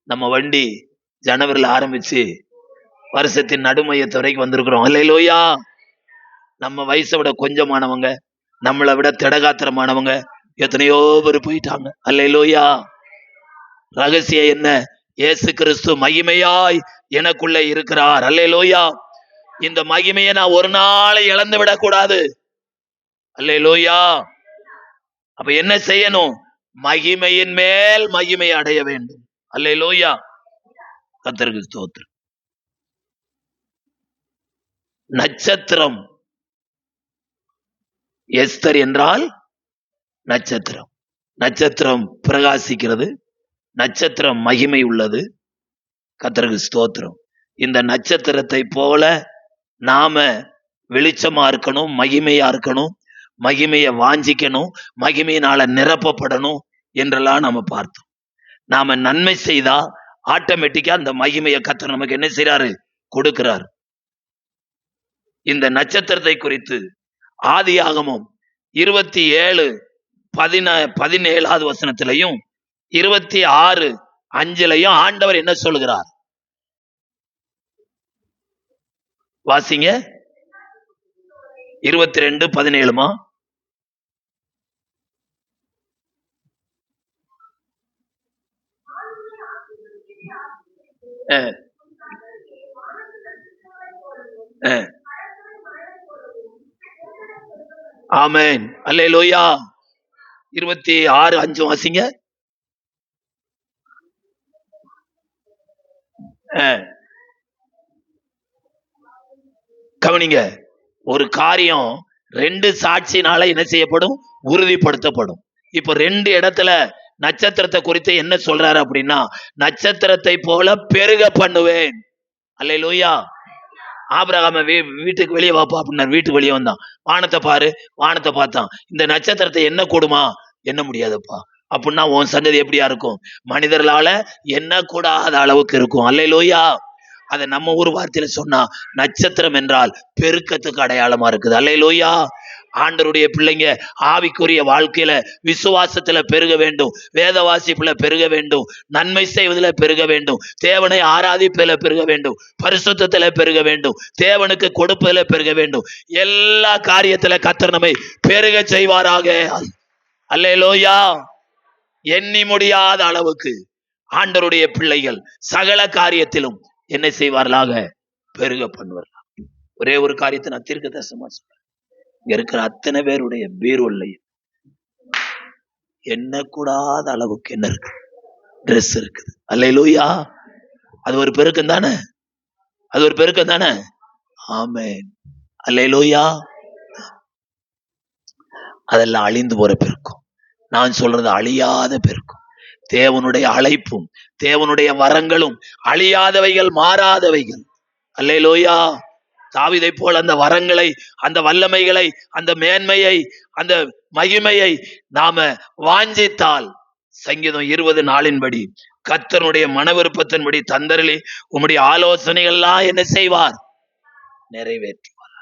A: நம்ம வண்டி ஜனவரியில் ஆரம்பிச்சு வருஷத்தின் நடுமையத்து வரைக்கும் வந்திருக்கிறோம். அல்லேலூயா. நம்ம வயசை விட கொஞ்சமானவங்க, நம்மளை விட திடகாத்திரமானவங்க எத்தனையோ பேர் போயிட்டாங்க. அல்லேலூயா. ரகசியம் என்ன? இயேசு கிறிஸ்து மகிமையாய் எனக்குள்ள இருக்கிறார். அல்லேலூயா. இந்த மகிமையை நான் ஒரு நாளை இழந்து விடக்கூடாது. அல்லேலூயா. அப்ப என்ன செய்யணும்? மகிமையின் மேல் மகிமை அடைய வேண்டும். அல்லேலூயா. கர்த்தருக்கு ஸ்தோத்திரம். நட்சத்திரம். எஸ்தர் என்றால் நட்சத்திரம். நட்சத்திரம் பிரகாசிக்கிறது. நட்சத்திரம் மகிமை உள்ளது. கர்த்தருக்கு ஸ்தோத்திரம். இந்த நட்சத்திரத்தை போல நாம வெளிச்சமா இருக்கணும், மகிமையா இருக்கணும், மகிமையை வாஞ்சிக்கணும், மகிமையினால நிரப்பப்படணும் என்றெல்லாம் நாம பார்த்தோம். நாம நன்மை செய்தா ஆட்டோமேட்டிக்கா அந்த மகிமையை கர்த்தர் நமக்கு என்ன செய்யறாரு? கொடுக்கிறார். இந்த நட்சத்திரத்தை குறித்து ஆதியாகமம் 27:17வது வசனத்திலையும் 26:5 ஆண்டவர் என்ன சொல்கிறார்? வாசிங்க. 22:17. ஆமென். அல்லேலூயா. 26:5 வாசிங்க. கவனிங்க, ஒரு காரியம் 2 சாட்சினால என்ன செய்யப்படும்? உறுதிப்படுத்தப்படும். இப்ப 2 இடத்துல நட்சத்திரத்தை குறித்து என்ன சொல்றாரு அப்படின்னா, நட்சத்திரத்தை போல பெருக பண்ணுவேன். அல்லேலூயா. ஆபிரகாம வீட்டுக்கு வெளியே வாப்பா அப்படின்னாரு. வீட்டுக்கு வெளியே வந்தான். வானத்தை பாரு, வானத்தை பார்த்தான். இந்த நட்சத்திரத்தை என்ன கூடுமா? என்ன முடியாதுப்பா. அப்படின்னா உன் சந்ததி எப்படியா இருக்கும்? மனிதர்களால என்ன கூடாத அளவுக்கு இருக்கும். அல்லேலூயா. அதை நம்ம ஊர் வார்த்தையில சொன்னா நட்சத்திரம் என்றால் பெருக்கத்துக்கு அடையாளமா இருக்குது. அல்லேலூயா. ஆண்டவருடைய பிள்ளைங்க ஆவிக்குரிய வாழ்க்கையில விசுவாசத்துல பெருக வேண்டும், வேத வாசிப்புல பெருக வேண்டும், நன்மை செய்வதில் பெருக வேண்டும், தேவனை ஆராதிப்பதில பெருக வேண்டும், பரிசுத்தத்துல பெருக வேண்டும், தேவனுக்கு கொடுப்பதில பெருக வேண்டும். எல்லா காரியத்துல கர்த்தர் நம்மை பெருக செய்வாராக. அல்லேலூயா. எண்ணி முடியாத அளவுக்கு ஆண்டவருடைய பிள்ளைகள் சகல காரியத்திலும் என்ன செய்வார்களாக? பெருக பண்ணுவார்கள். ஒரே ஒரு காரியத்தை நான் தீர்க்கதரிசனமா சொல்றேன். இங்க இருக்கிற அத்தனை பேருடைய பீரோல்லையும் என்ன கூடாத அளவுக்கு என்ன இருக்கு? ட்ரெஸ் இருக்குது. அல்லேலூயா. அது ஒரு பெருக்கம் தானே? அது ஒரு பெருக்கம் தானே? ஆமென். அல்லேலூயா. அதெல்லாம் அழிந்து போற பெருக்கம். நான் சொல்றது அழியாத பெருக்கம். தேவனுடைய அழைப்பும் தேவனுடைய வரங்களும் அழியாதவைகள், மாறாதவைகள். அல்லேலூயா. தாவீதை போல் அந்த வரங்களை, அந்த வல்லமைகளை, அந்த மேன்மையை, அந்த மகிமையை நாம வாஞ்சித்தால் சங்கீதம் 20:4 கர்த்தருடைய மனவிருப்பத்தின்படி தந்தரளி உம்முடைய ஆலோசனைகள் எல்லாம் என்ன செய்வார்? நிறைவேற்றுவார்.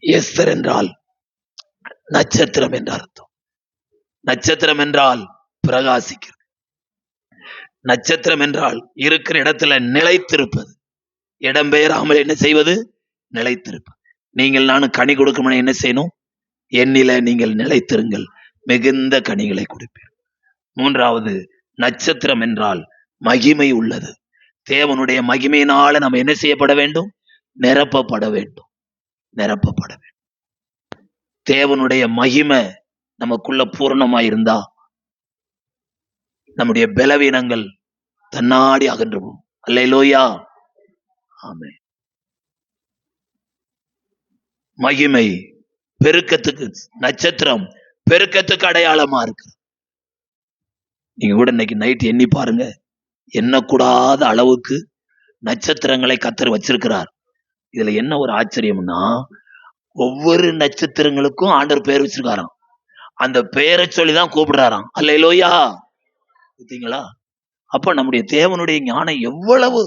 A: எஸ்தர் என்றால் நட்சத்திரம் என்ற அர்த்தம். நட்சத்திரம் என்றால் பிரகாசிக்கிறது. நட்சத்திரம் என்றால் இருக்கிற இடத்துல நிலைத்திருப்பது, இடம்பெயராமல் என்ன செய்வது? நிலைத்திருப்பது. நீங்கள் நானும் கனி கொடுக்கணும். என்ன செய்யணும்? என்னில நீங்கள் நிலைத்திருங்கள், மிகுந்த கனிகளை கொடுப்பீர். 3வது, நட்சத்திரம் என்றால் மகிமை உள்ளது. தேவனுடைய மகிமையினால நம்ம என்ன செய்யப்பட வேண்டும்? நிரப்பப்பட வேண்டும். நிரப்பப்பட வேண்டும். தேவனுடைய மகிமை நமக்குள்ள பூரணமாயிருந்தா நம்முடைய பலவீனங்கள் தன்னாடி அகன்று போகும். அல்லேலூயா. ஆமென். மகிமை பெருக்கத்துக்கு, நட்சத்திரம் பெருக்கத்துக்கு அடையாளமா இருக்கு. நீங்க கூட இன்னைக்கு நைட் எண்ணி பாருங்க, எண்ணக்கூடாத அளவுக்கு நட்சத்திரங்களை கர்த்தர் வச்சிருக்கிறார். இதுல என்ன ஒரு ஆச்சரியம்னா, ஒவ்வொரு நட்சத்திரங்களுக்கும் ஆண்டவர் பெயர் வச்சிருக்காராம். அந்த பெயரை சொல்லிதான் கூப்பிடுறாராம். அல்லேலூயா. பார்த்தீங்களா? அப்ப நம்முடைய தேவனுடைய ஞானம் எவ்வளவு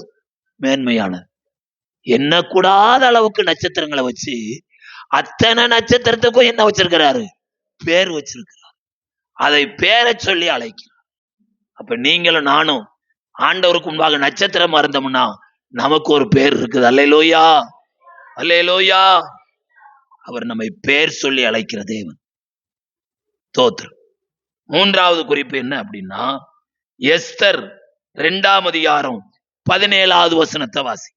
A: மேன்மையானது. எண்ணக்கூடாத அளவுக்கு நட்சத்திரங்களை வச்சு அத்தனை நட்சத்திரத்துக்கும் என்ன வச்சிருக்கிறாரு? பேர் வச்சிருக்கிறார். அதை பேரை சொல்லி அழைக்கிறார். அப்ப நீங்களும் நானும் ஆண்டவருக்கு முன்பாக நட்சத்திரம் இருந்தோம்னா நமக்கு ஒரு பேர் இருக்குது. அல்லேலூயா. அல்லேலூயா. அவர் நம்மை பேர் சொல்லி அழைக்கிற தேவன். தோத்திரம். 3வது குறிப்பு என்ன அப்படின்னா, எஸ்தர் 2:17 வாசி.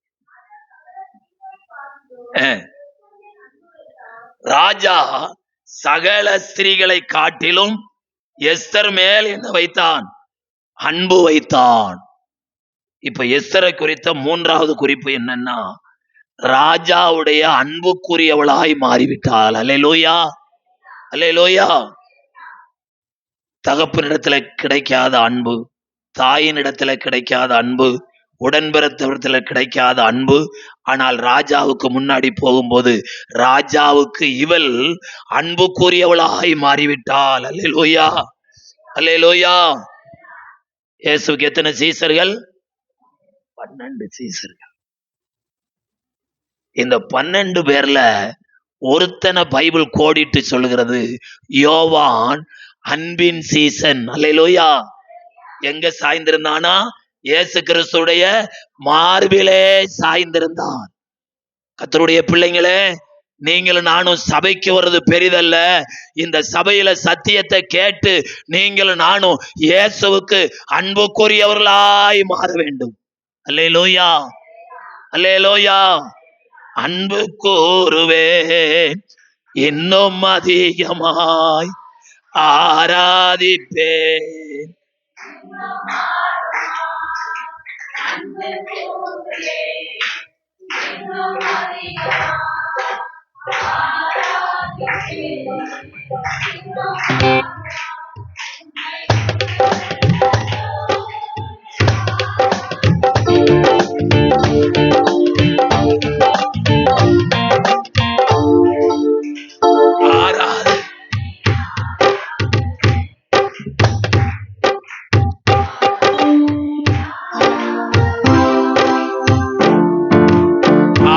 A: ராஜா சகல ஸ்திரீகளை காட்டிலும் எஸ்தர் மேல் என்ன வைத்தான்? அன்பு வைத்தான். இப்ப எஸ்தரை குறித்த 3வது குறிப்பு என்னன்னா, ராஜாவுடைய அன்புக்குரியவளாய் மாறிவிட்டாள். அல்லேலூயா. அல்லேலூயா. தகப்பனிடத்துல கிடைக்காத அன்பு, தாயினிடத்துல கிடைக்காத அன்பு, உடன்பிறத்தவரத்துல கிடைக்காத அன்பு, ஆனால் ராஜாவுக்கு முன்னாடி போகும்போது ராஜாவுக்கு இவள் அன்புக்குரியவளாய் மாறிவிட்டாள். அல்லேலூயா. அல்லேலூயா. இயேசுவுக்கு எத்தனை சீசர்கள்? 12 சீசர்கள். இந்த 12 பேர்ல ஒருத்தனை பைபிள் கோடிட்டு சொல்லுகிறது, யோவான் அன்பின் சீசன். அல்லேலூயா. எங்க சாய்ந்திருந்தானா? இயேசு கிறிஸ்துடைய மார்பிலே சாய்ந்திருந்தான். கர்த்தருடைய பிள்ளைங்களே, நீங்களும் நானும் சபைக்கு வர்றது பெரிதல்ல. இந்த சபையில சத்தியத்தை கேட்டு நீங்களும் நானும் இயேசுவுக்கு அன்புக்குரியவர்களாய் மாற வேண்டும். அல்லேலூயா. அல்லேலூயா. அன்பு கூறுவேன், இன்னும் அதிகமாய் ஆராதிப்பேன்.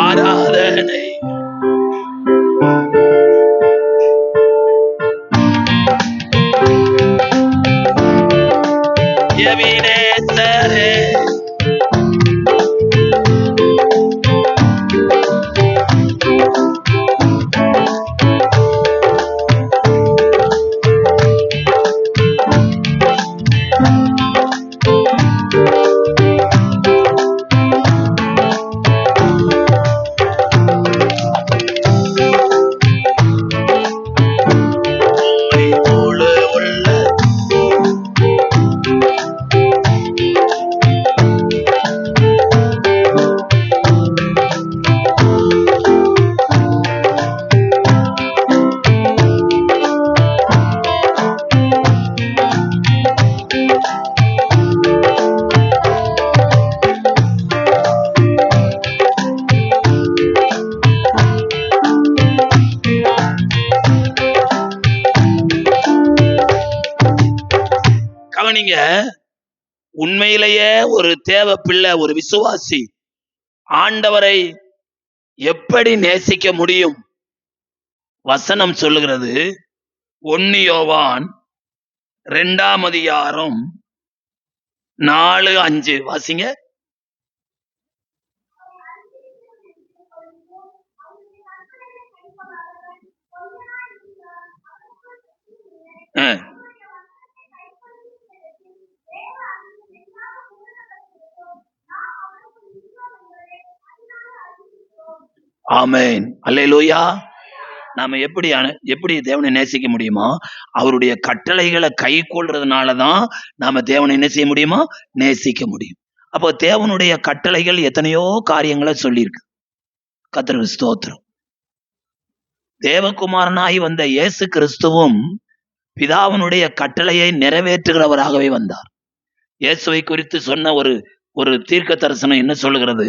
A: ஆராதனை எபினேசரே கவனிங்க. உண்மையிலேயே ஒரு தேவ பிள்ளை, ஒரு விசுவாசி ஆண்டவரை எப்படி நேசிக்க முடியும்? வசனம் சொல்லுகிறது 1 யோவான் 2:4-5 வாசிங்க. ஆமென், அல்லேலூயா. நாம எப்படி தேவனை நேசிக்க முடியுமா? அவருடைய கட்டளைகளை கை கொள்றதுனாலதான் நாம தேவனை என்ன செய்ய முடியுமா? நேசிக்க முடியும். அப்போ தேவனுடைய கட்டளைகள் எத்தனையோ காரியங்களை சொல்லியிருக்கு. கர்த்தருக்கு ஸ்தோத்திரம். தேவகுமாரனாய் வந்த இயேசு கிறிஸ்துவும் பிதாவினுடைய கட்டளையை நிறைவேற்றுகிறவராகவே வந்தார். இயேசுவை குறித்து சொன்ன ஒரு தீர்க்க தரிசனம் என்ன சொல்லுகிறது?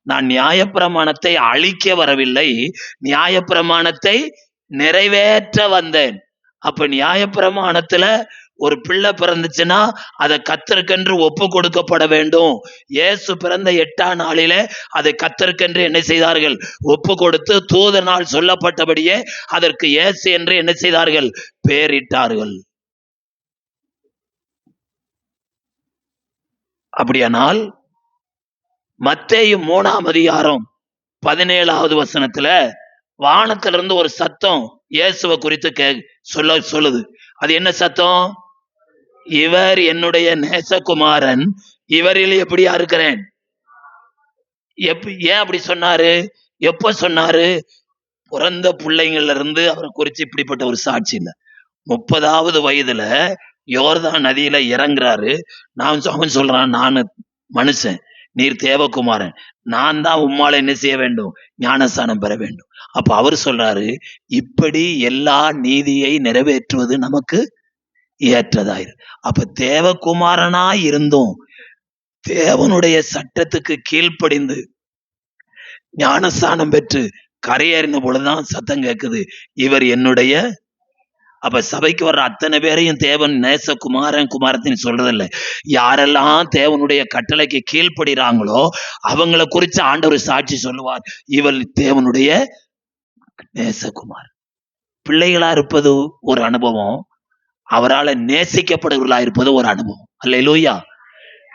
A: நான் நியாயப்பிரமாணத்தை அழிக்க வரவில்லை, நியாயப்பிரமாணத்தை நிறைவேற்ற வந்தேன். அப்ப நியாயப்பிரமாணத்துல ஒரு பிள்ளை பிறந்துச்சுன்னா அதை கர்த்தருக்கென்று ஒப்பு கொடுக்கப்பட வேண்டும். இயேசு பிறந்த 8ஆம் நாளிலே அதை கர்த்தருக்கென்று என்ன செய்தார்கள்? ஒப்பு கொடுத்து தூதனால் சொல்லப்பட்டபடியே அதற்கு இயேசு என்று என்ன செய்தார்கள்? பெயரிட்டார்கள். அப்படியானால் மத்தேயு 3:17 வசனத்துல வானத்திலிருந்து ஒரு சத்தம் இயேசுவை குறித்து சொல்லுது. அது என்ன சத்தம்? இவர் என்னுடைய நேசகுமாரன், இவரில் எப்படியா இருக்கிறேன். ஏன் அப்படி சொன்னாரு? எப்ப சொன்னாரு? பிறந்த பிள்ளைங்கள்ல இருந்து அவரை குறிச்சு இப்படிப்பட்ட ஒரு சாட்சி இல்லை. 30வது வயதுல யோர்தான் நதியில இறங்குறாரு. அவன் சொல்றான், நான் மனுஷன், நீர் தேவகுமாரன், நான் தான் உம்மால என்ன செய்ய வேண்டும்? ஞானஸ்தானம் பெற வேண்டும். அப்ப அவர் சொல்றாரு, இப்படி எல்லா நீதியை நிறைவேற்றுவது நமக்கு ஏற்றதாயிரு. அப்ப தேவகுமாரனாய் இருந்தும் தேவனுடைய சட்டத்துக்கு கீழ்ப்படிந்து ஞானஸ்தானம் பெற்று கரையேறின பொழுதுதான் சத்தம் கேட்குது, இவர் என்னுடைய. அப்ப சபைக்கு வர்ற அத்தனை பேரையும் தேவன் நேசகுமாரன் குமாரத்தின்னு சொல்றதில்லை. யாரெல்லாம் தேவனுடைய கட்டளைக்கு கீழ்ப்படுகிறாங்களோ அவங்களை குறித்து ஆண்டவர் சாட்சி சொல்லுவார், இவள் தேவனுடைய நேசகுமார். பிள்ளைகளா இருப்பது ஒரு அனுபவம், அவரால் நேசிக்கப்படுகிறவர்களா இருப்பது ஒரு அனுபவம். அல்லேலூயா.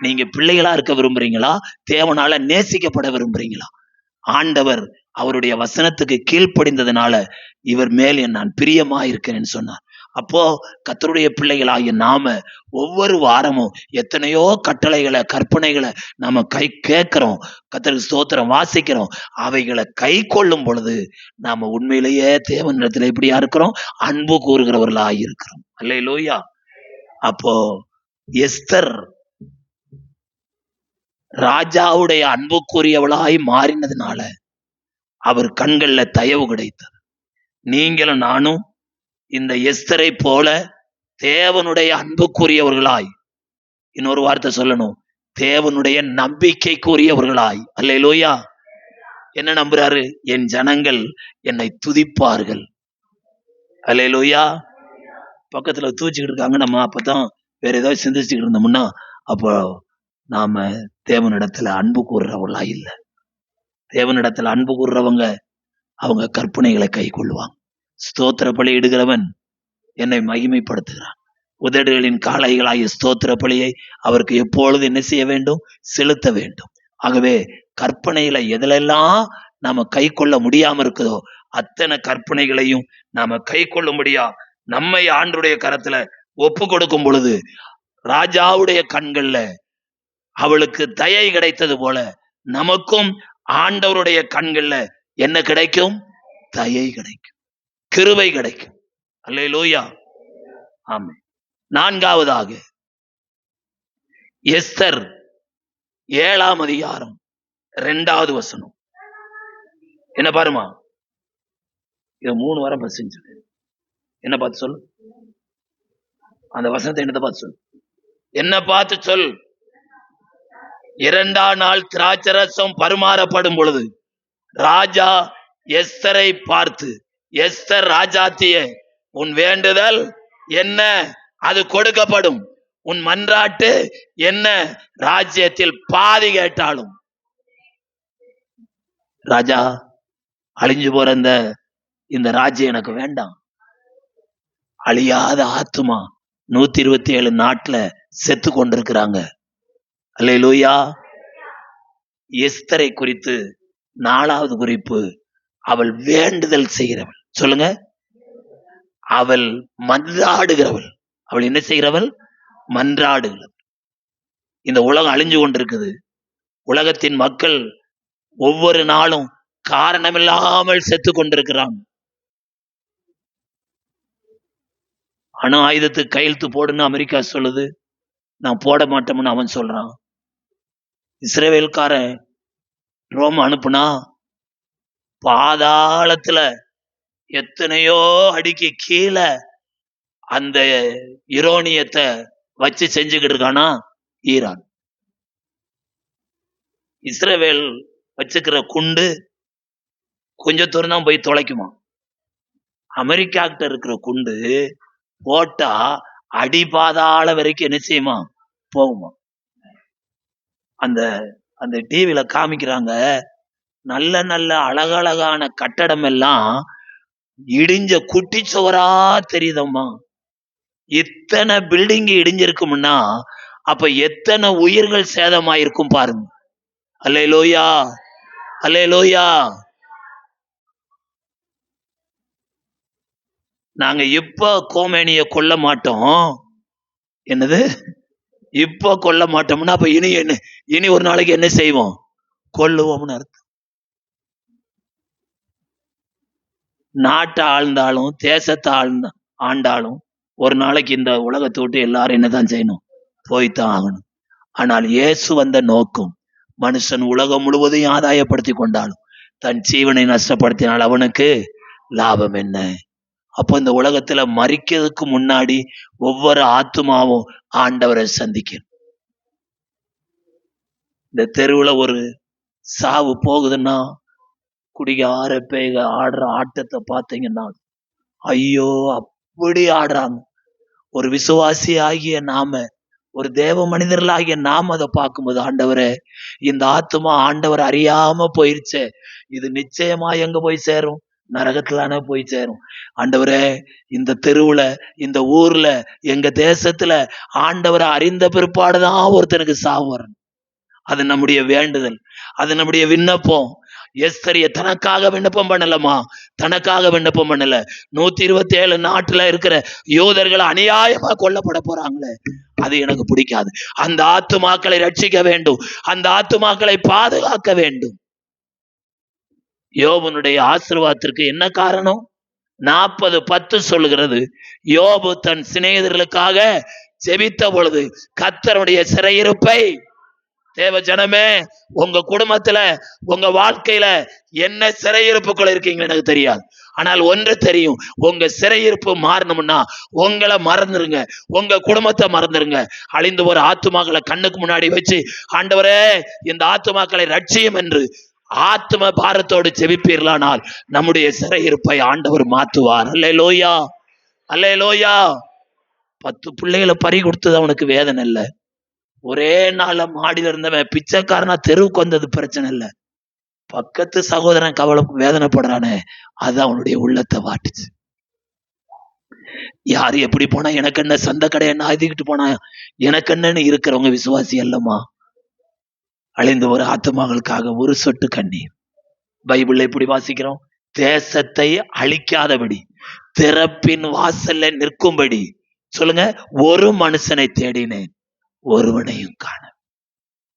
A: நீங்க பிள்ளைகளா இருக்க விரும்புறீங்களா? தேவனால நேசிக்கப்பட விரும்புறீங்களா? ஆண்டவர் அவருடைய வசனத்துக்கு கீழ்ப்படிந்ததுனால இவர் மேல் நான் பிரியமா இருக்கிறேன்னு சொன்னார். அப்போ கர்த்தருடைய பிள்ளைகளாகிய நாம ஒவ்வொரு வாரமும் எத்தனையோ கட்டளைகளை கற்பனைகளை நாம கேட்கிறோம், கர்த்தருக்கு ஸ்தோத்திரம், வாசிக்கிறோம். அவைகளை கை கொள்ளும் பொழுது நாம உண்மையிலேயே தேவனிடத்துல எப்படியா இருக்கிறோம்? அன்பு கூறுகிறவர்களா இருக்கிறோம். அல்லேலூயா. அப்போ எஸ்தர் ராஜாவுடைய அன்புக்குரியவளாய் மாறினதுனால அவர் கண்கள்ல தயவு கிடைத்தது. நீங்களும் நானும் இந்த எஸ்தரை போல தேவனுடைய அன்புக்குரியவர்களாய், இன்னொரு வார்த்தை சொல்லணும், தேவனுடைய நம்பிக்கைக்குரியவர்களாய். அல்லேலூயா. என்ன நம்புறாரு? என் ஜனங்கள் என்னை துதிப்பார்கள். அல்லேலூயா. பக்கத்துல தூச்சிக்கிட்டு இருக்காங்க, நம்ம அப்பதான் வேற ஏதாவது சிந்திச்சுக்கிட்டு இருந்தோம்னா அப்போ நாம தேவனிடத்துல அன்பு கூறுறவங்களா இல்லை. தேவனிடத்துல அன்பு கூறுறவங்க அவங்க கற்பனைகளை கை கொள்ளுவாங்க. ஸ்தோத்திர பலி இடுகிறவன் என்னை மகிமைப்படுத்துகிறான். உதடுகளின் காளைகளாகிய ஸ்தோத்திர பலியை அவருக்கு எப்பொழுது என்ன செய்ய வேண்டும்? செலுத்த வேண்டும். ஆகவே கற்பனையில எதிலெல்லாம் நாம கை கொள்ள முடியாம இருக்குதோ அத்தனை கற்பனைகளையும் நாம கை கொள்ள முடியா நம்மை ஆண்டவருடைய கரத்துல ஒப்பு கொடுக்கும் பொழுது ராஜாவுடைய கண்கள்ல அவளுக்கு தயை கிடைத்தது போல நமக்கும் ஆண்டவருடைய கண்கள்ல என்ன கிடைக்கும்? தயை கிடைக்கும், கிருபை கிடைக்கும். அல்லேலூயா. ஆமென். நான்காவதாக எஸ்தர் 7ஆம் அதிகாரம் 2வது வசனம். என்ன பாருமா, இது 3 வாரம் பசிஞ்சு. என்ன பார்த்து சொல்லு, அந்த வசனத்தை என்னத்தை பார்த்து சொல்லு, என்ன பார்த்து சொல். 2ஆம் நாள் திராட்சரசம் பரிமாறப்படும் பொழுது ராஜா எஸ்தரை பார்த்து, எஸ்தர் ராஜாத்தியே, உன் வேண்டுதல் என்ன? அது கொடுக்கப்படும். உன் மன்றாட்டு என்ன? ராஜ்யத்தில் பாதி கேட்டாலும். ராஜா, அழிஞ்சு போற இந்த ராஜ்யம் எனக்கு வேண்டாம். அழியாத ஆத்துமா 127 நாட்டுல செத்து கொண்டிருக்கிறாங்க. அல்லேலூயா. எஸ்தரை குறித்து 4வது குறிப்பு, அவள் வேண்டுதல் செய்கிறவள். சொல்லுங்க, அவள் மன்றாடுகிறவள். அவள் என்ன செய்கிறவள்? மன்றாடுகிறவள். இந்த உலகம் அழிஞ்சு கொண்டிருக்குது. உலகத்தின் மக்கள் ஒவ்வொரு நாளும் காரணமில்லாமல் செத்து கொண்டிருக்கிறான். அணு ஆயுதத்துக்கு கையெழுத்து போடுன்னு அமெரிக்கா சொல்லுது, நான் போட மாட்டோம்னு அவன் சொல்றான். இஸ்ரவேல்காரன் ரோம் அனுப்புனா பாதாளத்துல எத்தனையோ அடிக்கு கீழே அந்த யுரேனியத்தை வச்சு செஞ்சுக்கிட்டு இருக்கானா ஈரான். இஸ்ரவேல் வச்சுக்கிற குண்டு கொஞ்ச தூரம் தான் போய் தொலைக்குமா. அமெரிக்கா கிட்ட இருக்கிற குண்டு போட்டா அடிபாதாள வரைக்கும் என்ன செய்யுமா? போகுமா. அந்த அந்த டிவில காமிக்கிறாங்க, நல்ல நல்ல அழகழகான கட்டடம் எல்லாம் இடிஞ்ச குட்டி சுவரா தெரியுதம்மா. இத்தனை பில்டிங் இடிஞ்சிருக்கும்னா அப்ப எத்தனை உயிர்கள் சேதமாயிருக்கும் பாருங்க. அல்லேலூயா, அல்லேலூயா. நாங்க இப்ப கோமேனிய கொல்ல மாட்டோம். என்னது? இப்ப கொல்ல மாட்டோம்னா அப்ப இனி ஒரு நாளைக்கு என்ன செய்வோம்? கொல்லுவோம்னு அர்த்தம். நாட்டை ஆழ்ந்தாலும் தேசத்தை ஆண்டாலும் ஒரு நாளைக்கு இந்த உலகத்தை விட்டு எல்லாரும் என்னதான் செய்யணும்? போய்தான் ஆகணும். ஆனால் இயேசு வந்த நோக்கம், மனுஷன் உலகம் முழுவதையும் ஆதாயப்படுத்தி கொண்டாலும் தன் ஜீவனை நஷ்டப்படுத்தினால் அவனுக்கு லாபம் என்ன? அப்போ இந்த உலகத்துல மரிக்கிறதுக்கு முன்னாடி ஒவ்வொரு ஆத்துமாவும் ஆண்டவரை சந்திக்கணும். இந்த தெருவுல ஒரு சாவு போகுதுன்னா குடிகார பேக ஆடுற ஆட்டத்தை பார்த்தீங்கன்னா ஐயோ அப்படி ஆடுறாங்க. ஒரு விசுவாசி ஆகிய நாம, ஒரு தேவ மனிதர்களாகிய நாம் அதை பார்க்கும்போது, ஆண்டவரே இந்த ஆத்துமா ஆண்டவர் அறியாம போயிருச்சே, இது நிச்சயமா எங்க போய் சேரும்? நரகத்துலான போய் சேரும். ஆண்டவரே இந்த தெருவுல, இந்த ஊர்ல, எங்க தேசத்துல ஆண்டவரை அறிந்த பிற்பாடுதான் ஒருத்தனுக்கு சாவு வரணும். அது நம்முடைய வேண்டுதல், அது நம்முடைய விண்ணப்பம். எஸ்தரிய தனக்காக விண்ணப்பம் பண்ணலமா, தனக்காக விண்ணப்பம் பண்ணல. 127 நாட்டுல இருக்கிற யூதர்கள் அநியாயமா கொல்லப்பட போறாங்களே, அது எனக்கு பிடிக்காது. அந்த ஆத்துமாக்களை ரட்சிக்க வேண்டும், அந்த ஆத்துமாக்களை பாதுகாக்க வேண்டும். யோபனுடைய ஆசீர்வாதத்திற்கு என்ன காரணம்? 40:10 சொல்லுகிறது, யோபு தன் சிநேகிதர்களுக்காக ஜெபித்த பொழுது கர்த்தருடைய சிறையிருப்பை தேவ ஜனமே, உங்க குடும்பத்துல உங்க வாழ்க்கையில என்ன சிறையிருப்புக்குள்ள இருக்கீங்க எனக்கு தெரியாது. ஆனால் ஒன்று தெரியும், உங்க சிறையிருப்பு மாறணும்னா உங்களை மறந்துருங்க, உங்க குடும்பத்தை மறந்துருங்க. அழிந்து ஒரு ஆத்துமாக்களை கண்ணுக்கு முன்னாடி வச்சு, ஆண்டவரே இந்த ஆத்துமாக்களை ரட்சியும் என்று ஆத்ம பாரத்தோடு செபிப்பீர்களானால் நம்முடைய சிறையிருப்பை ஆண்டவர் மாற்றுவார். அல்லேலூயா, அல்லேலூயா. 10 பிள்ளைகளை பறி கொடுத்தது அவனுக்கு வேதனை இல்லை. ஒரே நாள்ல மாடியில இருந்தவன் பிச்சைக்காரனா தெருவுக்கு வந்தது பிரச்சனை இல்லை. பக்கத்து சகோதரன் வேதனைப்படுறானே, அது அவனுடைய உள்ளத்தை வாட்டுச்சு. யாரு எப்படி போனா எனக்கு என்ன, சந்த கடையை நாதிக்கிட்டு போனா எனக்கு என்னன்னு இருக்கிறவங்க விசுவாசி அல்லமா. அழிந்து ஒரு ஆத்துமாக்களுக்காக ஒரு சொட்டு கண்ணீர். பைபிள்ல எப்படி வாசிக்கிறோம்? தேசத்தை அழிக்காதபடி திறப்பின் வாசல்ல நிற்கும்படி சொல்லுங்க, ஒரு மனுஷனை தேடினேன், ஒருவனையும் காண.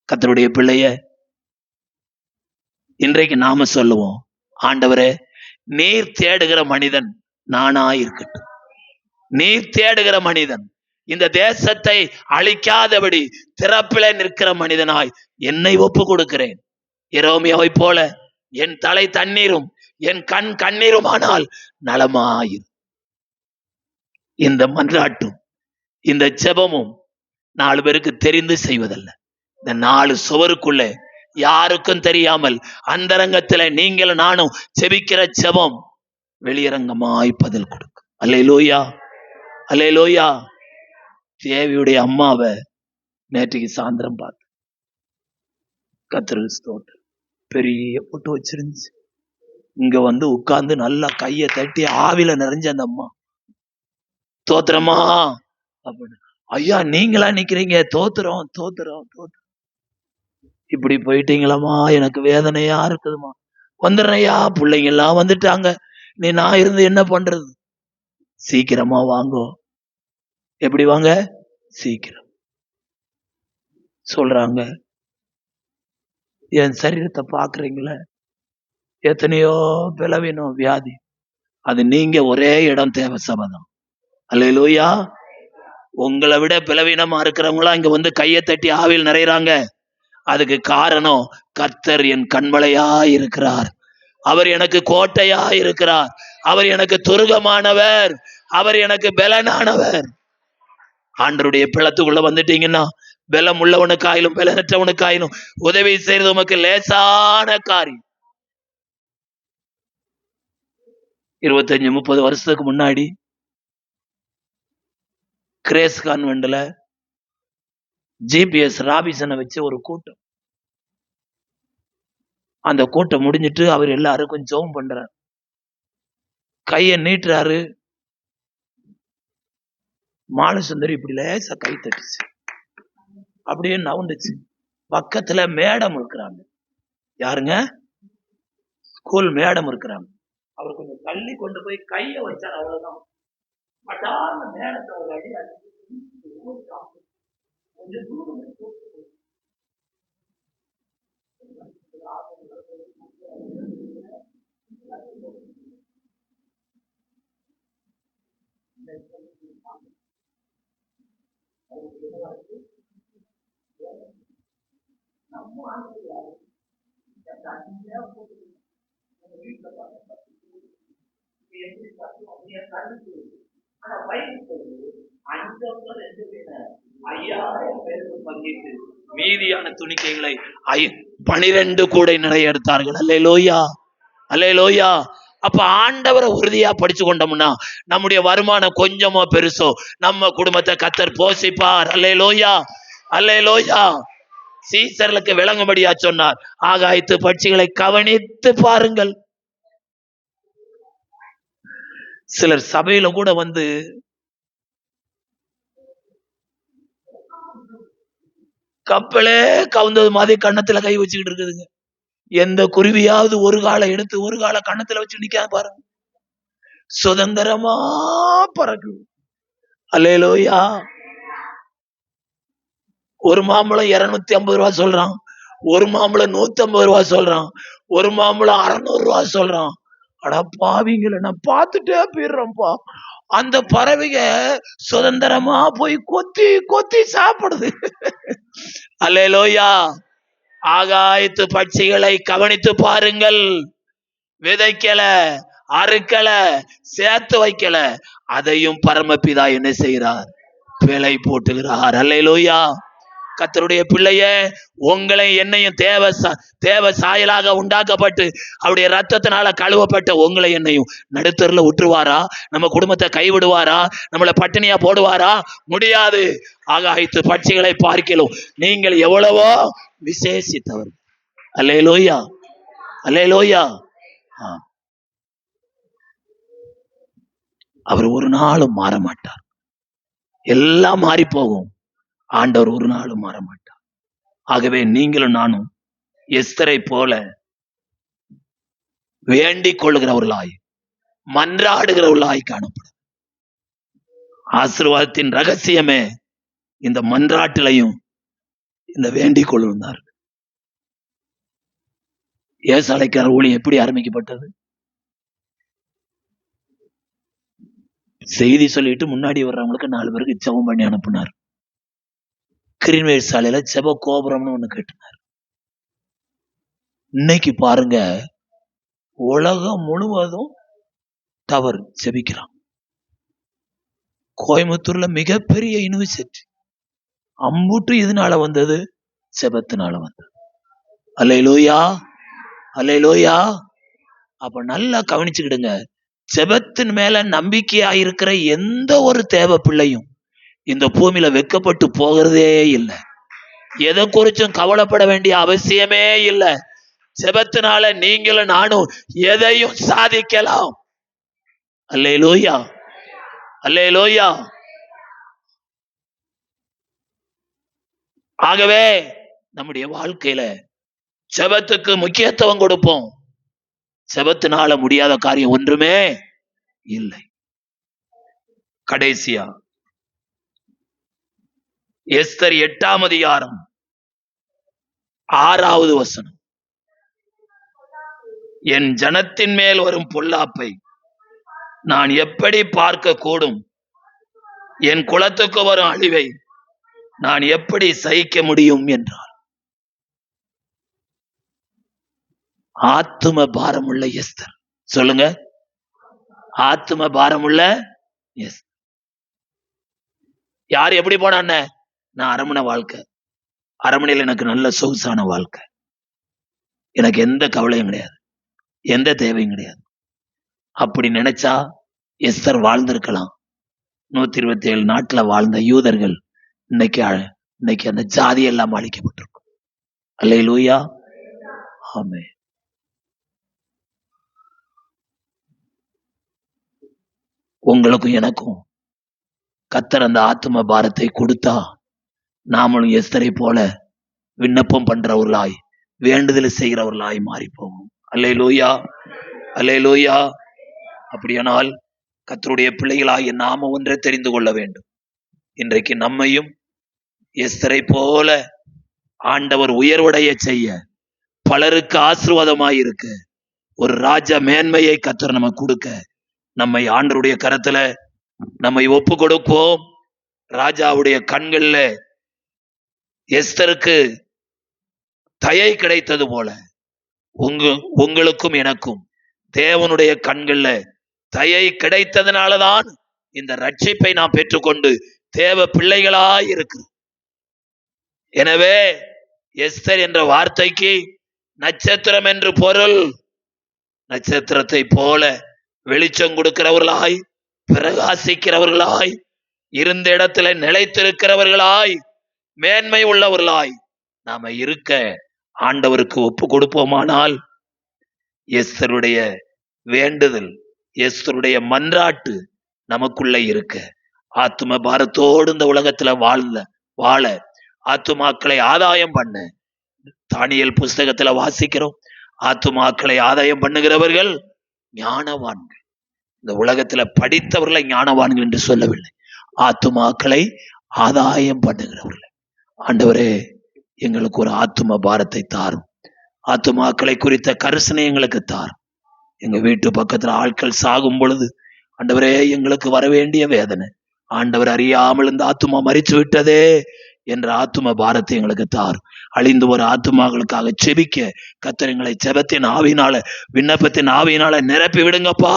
A: கர்த்தருடைய பிள்ளைய, இன்றைக்கு நாம சொல்லுவோம், ஆண்டவரே நீர் தேடுகிற மனிதன் நானா இருக்கட்டும். நீர் தேடுகிற மனிதன் இந்த தேசத்தை அழிக்காதபடி திறப்பில நிற்கிற மனிதனாய் என்னை ஒப்பு கொடுக்கிறேன். எரோமியாவை போல என் தலை தண்ணீரும் என் கண் கண்ணீருமானால் நலமாயிரு. இந்த மன்றாட்டும் இந்த ஜெபமும் 4 பேருக்கு தெரிந்து செய்வதல்ல. இந்த 4 சுவருக்குள்ள யாருக்கும் தெரியாமல் அந்தரங்கத்துல நீங்கள் நானும் செபிக்கிற ஜெபம் வெளியரங்கமாய் பதில் கொடுக்கும். அல்லேலூயா, அல்லேலூயா. தேவியுடைய அம்மாவை நேற்றுக்கு சாயந்தரம் பார்த்து, கர்த்தருக்கு ஸ்தோத்திரம், பெரிய போட்டு வச்சிருந்துச்சு. இங்க வந்து உட்கார்ந்து நல்லா கையை தட்டி ஆவில நிறைஞ்ச அந்த அம்மா, தோத்திரமா அப்படின்னு. ஐயா நீங்களா நிக்கிறீங்க, தோத்திரம் தோத்திரம் தோத்திரம். இப்படி போயிட்டீங்களம்மா, எனக்கு வேதனையா இருக்குதுமா. வந்துடுறையா, பிள்ளைங்க எல்லாம் வந்துட்டாங்க, நான் இருந்து என்ன பண்றது? சீக்கிரமா வாங்கோ. எப்படி வாங்க? சீக்கிரம். சொல்றாங்க, என் சரீரத்தை பாக்குறீங்களே, எத்தனையோ பலவீனம் வியாதி, அது நீங்க ஒரே இடம் தேவை, சபதம். அல்லேலூயா. உங்களை விட பலவீனமா இருக்கிறவங்களா இங்க வந்து கையை தட்டி ஆவியில் நிறையறாங்க. அதுக்கு காரணம், கர்த்தர் என் கண்மலையா இருக்கிறார், அவர் எனக்கு கோட்டையா இருக்கிறார், அவர் எனக்கு துருகமானவர், அவர் எனக்கு பலனானவர். ஆண்டருடைய பிளத்துக்குள்ள வந்துட்டீங்கன்னா, பலம் உள்ளவனுக்காயிலும் பலனற்றவனுக்காயிலும் உதவி செய்யறது உமக்கு லேசான காரியம். 25-30 வருஷத்துக்கு முன்னாடி கிரேஸ் கான்வென்ட்ல ஜிபிஎஸ் ராபிசனை வச்சு ஒரு கூட்டம். அந்த கூட்டம் முடிஞ்சிட்டு அவர் எல்லாருக்கும் ஜெபம் பண்றாரு, கையை நீட்டுறாரு. மாலசுந்தரி இப்படி லேசா கை தட்டுச்சு, அப்படியே நவுண்டுச்சு. பக்கத்துல மேடம் இருக்கிறாங்க. யாருங்க? ஸ்கூல் மேடம் இருக்கிறாங்க. அவர் கொஞ்சம் தள்ளி கொண்டு போய் கைய வச்சார், அவ்வளவுதான். மேடத்தை ஒரு அடி மீதியான துணிக்கைகளை 12 கூடை நிறைய எடுத்தார்கள். அல்லேலூயா, அல்லேலூயா. அப்ப ஆண்டவரை உறுதியா படிச்சு கொண்டோம்னா நம்முடைய வருமானம் கொஞ்சமோ பெருசோ நம்ம குடும்பத்தை கர்த்தர் போஷிப்பார். அல்லேலூயா, அல்லேலூயா. சீசர்களுக்கு விளங்கும்படியா சொன்னார், ஆகாயத்து பட்சிகளை கவனித்து பாருங்கள். சிலர் சபையில கூட வந்து கப்பலே கவுந்தது மாதிரி கண்ணத்துல கை வச்சுக்கிட்டு இருக்குதுங்க. எந்த குருவியாவது ஒரு காலை எடுத்து ஒரு காலை கண்ணத்துல வச்சு நிக்காம பாருங்க, சுதந்திரமா பறக்கு. அல்லேலூயா. ஒரு மாம்பழம் 250 ரூபாய் சொல்றான், ஒரு மாம்பழம் 150 ரூபாய் சொல்றான், ஒரு மாம்பழம் 600 ரூபாய் சொல்றான். அடா பாவிங்கள, நான் பார்த்துட்டே போயிடுறேன்ப்பா. அந்த பறவைக சுதந்திரமா போய் கொத்தி கொத்தி சாப்பிடுது. அல்லேலூயா. ஆகாயத்து பட்சிகளை கவனித்து பாருங்கள். விதைக்கல, அறுக்கல, சேர்த்து வைக்கல, அதையும் பரமபிதா என்ன செய்கிறார்? விலை போட்டுகிறார். அல்லேலூயா. கர்த்தருடைய பிள்ளையே, உங்களை என்னையும் தேவ சாயலாக உண்டாக்கப்பட்டு அவருடைய ரத்தத்தினால கழுவப்பட்ட உங்களை என்னையும் நடுத்தருல விட்டுருவாரா? நம்ம குடும்பத்தை கைவிடுவாரா? நம்மளை பட்டினியா போடுவாரா? முடியாது. ஆகாயத்து பட்சிகளை பார்க்கலாம், நீங்கள் எவ்வளவோ விசேஷித்தவர். அல்லேலூயா, அல்லேலூயா. அவர் ஒரு நாளும் மாற மாட்டார். எல்லாம் மாறி போகும், ஆண்டவர் ஒரு நாளும் மாற மாட்டார். ஆகவே நீங்களும் நானும் எஸ்தரை போல வேண்டிக் கொள்ளுகிறவர்களாய், மன்றாடுகிறவர்களாய் காணப்படும். ஆசீர்வாதத்தின் ரகசியமே இந்த மன்றாட்டிலையும் இந்த வேண்டிக் கொள்ளுந்தார். ஏசாலைக்கார ஊழியம் எப்படி ஆரம்பிக்கப்பட்டது? செய்தி சொல்லிட்டு முன்னாடி வர்றவங்களுக்கு 4 பேருக்கு ஜெபம் பண்ணி அனுப்புனார். கிரீன்வேல் சாலையில ஜெப கோபுரம்னு ஒண்ணு கட்டினார். இன்னைக்கு பாருங்க, உலகம் முழுவதும் டவர் ஜெபிக்கிறான். கோயம்புத்தூர்ல மிகப்பெரிய யூனிவர்சிட்டி, அம்புட்டு இதனால வந்தது, ஜெபத்தினால வந்தது. அல்லேலூயா, அல்லேலூயா. அப்ப நல்லா கவனிச்சுக்கிடுங்க, ஜெபத்தின் மேல நம்பிக்கையா இருக்கிற எந்த ஒரு தேவ பிள்ளையும் இந்த பூமியில வெட்கப்பட்டு போகிறதே இல்லை. எதை குறிச்சும் கவலைப்பட வேண்டிய அவசியமே இல்லை. ஜெபத்தினால நீங்களும் நானும் எதையும் சாதிக்கலாம். அல்லேலூயா, அல்லேலூயா. ஆகவே நம்முடைய வாழ்க்கையில ஜெபத்துக்கு முக்கியத்துவம் கொடுப்போம். ஜெபத்தினால முடியாத காரியம் ஒன்றுமே இல்லை. கடைசியா எஸ்தர் 8ஆம் அதிகாரம் 6வது வசனம். என் ஜனத்தின் மேல் வரும் பொல்லாப்பை நான் எப்படி பார்க்க கூடும்? என் குலத்துக்கு வரும் அழிவை நான் எப்படி சகிக்க முடியும் என்றார். ஆத்தும பாரமுள்ள எஸ்தர். சொல்லுங்க, ஆத்தும பாரமுள்ள எஸ்தர். யார் எப்படி போனான்னு? நான் அரண்மனை வாழ்க்கை, அரண்மனையில் எனக்கு நல்ல சொகுசான வாழ்க்கை, எனக்கு எந்த கவலையும் கிடையாது, எந்த தேவையும் கிடையாது. அப்படி நினைச்சா எஸ்தர் வாழ்ந்திருக்கலாம். 127 நாட்டுல வாழ்ந்த யூதர்கள் இன்னைக்கு அந்த ஜாதி எல்லாம் அழிக்கப்பட்டிருக்கும். அல்லேலூயா, ஆமென். உங்களுக்கும் எனக்கும் கர்த்தர் அந்த ஆத்தும பாரத்தை கொடுத்தா, நாமளும் எஸ்தரை போல விண்ணப்பம் பண்றவர்களாய், வேண்டுதல் செய்கிறவர்களாய் மாறி போகும். அல்லேலூயா, அல்லேலூயா. அப்படியானால் கர்த்தருடைய பிள்ளைகளாகிய நாம ஒன்றை தெரிந்து கொள்ள வேண்டும். இன்றைக்கு நம்மையும் எஸ்தரை போல ஆண்டவர் உயர்வடைய செய்ய, பலருக்கு ஆசீர்வாதமாய் இருக்க, ஒரு ராஜ மேன்மையை கர்த்தர் நம்ம கொடுக்க, நம்மை ஆண்டவருடைய கரத்துல நம்மை ஒப்பு கொடுப்போம். ராஜாவுடைய கண்கள்ல எஸ்தருக்கு தயை கிடைத்தது போல உங்களுக்கும் எனக்கும் தேவனுடைய கண்கள்ல தயை கிடைத்ததுனாலதான் இந்த ரட்சிப்பை நாம் பெற்றுக்கொண்டு தேவ பிள்ளைகளாய் இருக்கிறோம். எனவே எஸ்தர் என்ற வார்த்தைக்கு நட்சத்திரம் என்று பொருள். நட்சத்திரத்தை போல வெளிச்சம் கொடுக்கிறவர்களாய், பிரகாசிக்கிறவர்களாய், இருந்த இடத்துல நிலைத்திருக்கிறவர்களாய், மேன்மை உள்ளவர்களாய் நாம இருக்க ஆண்டவருக்கு ஒப்பு கொடுப்போமானால், எஸ்தருடைய வேண்டுதல், எஸ்தருடைய மன்றாட்டு நமக்குள்ள இருக்க, ஆத்தும பாரத்தோடு இந்த உலகத்துல வாழ, ஆத்துமாக்களை ஆதாயம் பண்ண, தானியேல் புஸ்தகத்துல வாசிக்கிறோம், ஆத்துமாக்களை ஆதாயம் பண்ணுகிறவர்கள் ஞானவான்கள். இந்த உலகத்துல படித்தவர்களை ஞானவான்கள் என்று சொல்லவில்லை, ஆத்துமாக்களை ஆதாயம் பண்ணுகிறவர்கள். ஆண்டவரே, எங்களுக்கு ஒரு ஆத்தும பாரத்தை தாரும், ஆத்துமாக்களை குறித்த கரிசனை எங்களுக்கு தாரும். எங்க வீட்டு பக்கத்துல ஆட்கள் சாகும் பொழுது ஆண்டவரே, எங்களுக்கு வர வேண்டிய வேதனை, ஆண்டவர் அறியாமல் இந்த ஆத்துமா மரிச்சு விட்டதே என்ற ஆத்தும பாரத்தை எங்களுக்கு தாரும். அழிந்து ஒரு ஆத்துமாக்களுக்காக செபிக்க கத்தரங்களை ஜெபத்தின் ஆவியினால விண்ணப்பத்தின் ஆவியினால நிரப்பி விடுங்கப்பா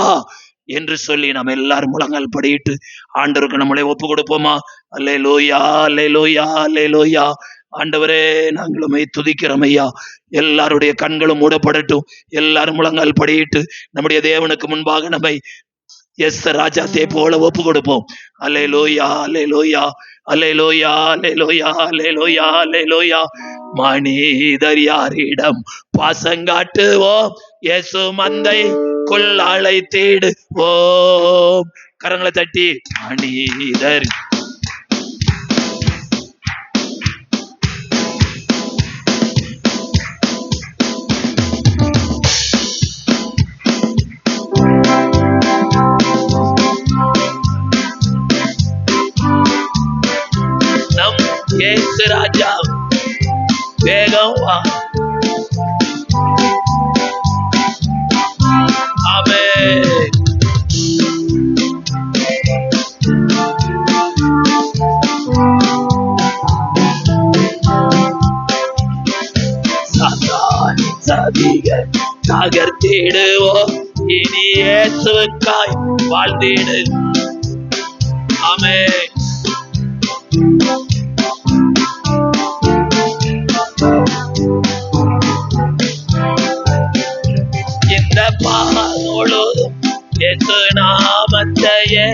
A: என்று சொல்லி நம்ம எல்லாரும் முழங்கால் படியிட்டு ஆண்டவருக்கு நம்மளை ஒப்பு கொடுப்போமா? அல்லேலூயா, அல்லேலூயா, அல்லேலூயா. ஆண்டவரே, நாங்களுமே துதிக்கிறோம் ஐயா. எல்லாருடைய கண்களும் மூடப்படட்டும். எல்லாரும் முழங்கால் படியிட்டு நம்முடைய தேவனுக்கு முன்பாக நம்மை எஸ்தர் ராஜாத்தை போல ஒப்பு கொடுப்போம். அல்லேலூயா, அல்லேலூயா, அல்லேலூயா, அல்லேலூயா, அல்லேலூயா, அல்லேலூயா. மனிதர் யாரிடம் பாசங்காட்டுவோம், இயேசு மந்தை கொள்ளாளை தேடுவோம். கரங்களை தட்டி மனிதர் ராஜா வேகம் வா. ஆமென். சாத்தான் சதிகள் தகர்த்திடுவோம், இனி இயேசுவுக்காய் வாழ்ந்திடு. ஆமென். இந்த பாலோடும் இயேசு நாமத்தையே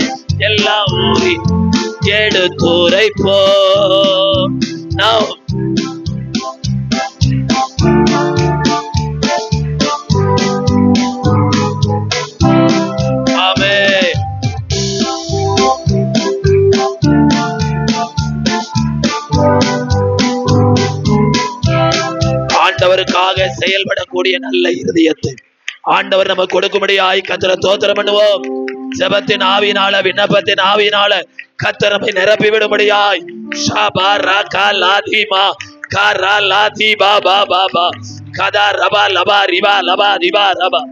A: எல்லா ஊரில் எடுத்துரைப்போம். நாம் ஆமென். ஆண்டவருக்காக செயல்படக்கூடிய நல்ல இருதயத்தை ஆண்டவர் நமக்கு கொடுக்கும்படியாய் கர்த்தரை ஸ்தோத்திரம் பண்ணுவோம். ஜெபத்தின் ஆவியினால விண்ணப்பத்தின் ஆவியினால கர்த்தர் நம்மை நிரப்பி விடும்படியாய் ஷபா ரகா லாதிமா கரா லாதி பாபா பாபா கதா ரபா லபா ரிபா லபா ரிபா ரபா.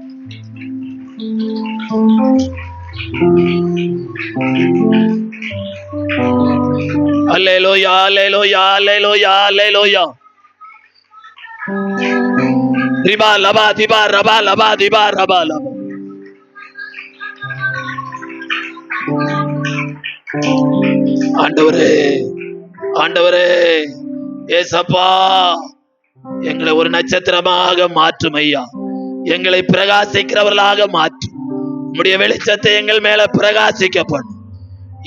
A: அல்லேலூயா, அல்லேலூயா, அல்லேலூயா, அல்லேலூயா. ரிபா லபா திபா ரபா லபா திபா ரபா லபா. ஆண்டவரே, ஆண்டவரே, ஏசப்பா, எங்களை ஒரு நட்சத்திரமாக மாற்றும் ஐயா. எங்களை பிரகாசிக்கிறவர்களாக மாற்றும். உம்முடைய வெளிச்சத்தை எங்கள் மேல பிரகாசிக்கப்படும்.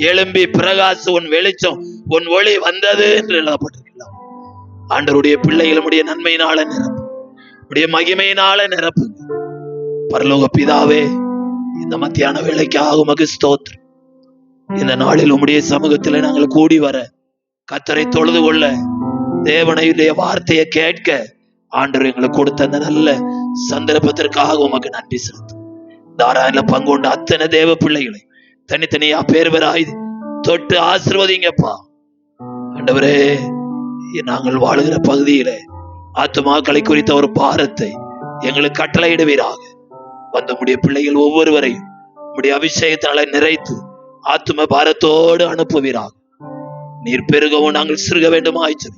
A: எழும்பி பிரகாசு, உன் வெளிச்சம் உன் ஒளி வந்தது என்று எழுதப்பட்டிருக்கலாம். ஆண்டவருடைய பிள்ளைகளுடைய நன்மையினால நிரப்பு, உடைய மகிமையினால நிரப்புங்க. பரலோக பிதாவே, இந்த மத்தியான வேளைக்காக உமக்கு ஸ்தோத்திரம். இந்த நாளில் உம்முடைய சமூகத்தில் நாங்கள் கூடி வர, கர்த்தரை தொழுது கொள்ள, தேவனுடைய வார்த்தையை கேட்க ஆண்டவர் எங்களுக்கு கொடுத்த அந்த நல்ல சந்தர்ப்பத்திற்காக உமக்கு நன்றி செலுத்தும். தாராள பங்குண்ட அத்தனை தேவ பிள்ளைகளை தனித்தனியா பேர் பெறாய் தொட்டு ஆசீர்வதிங்கப்பா. ஆண்டவரே, நாங்கள் வாழுகிற பகுதியில ஆத்துமாக்களை குறித்த ஒரு பாரத்தை எங்களுக்கு கட்டளையிடுவீராக. வந்த முடிய பிள்ளைகள் ஒவ்வொருவரையும் உடைய அபிஷேகத்தால நிறைத்து ஆத்தும பாரத்தோடு அனுப்புவீராக. நீர் பெருகவும் நாங்கள் சிறுக வேண்டுமா ஆயிடுச்சு.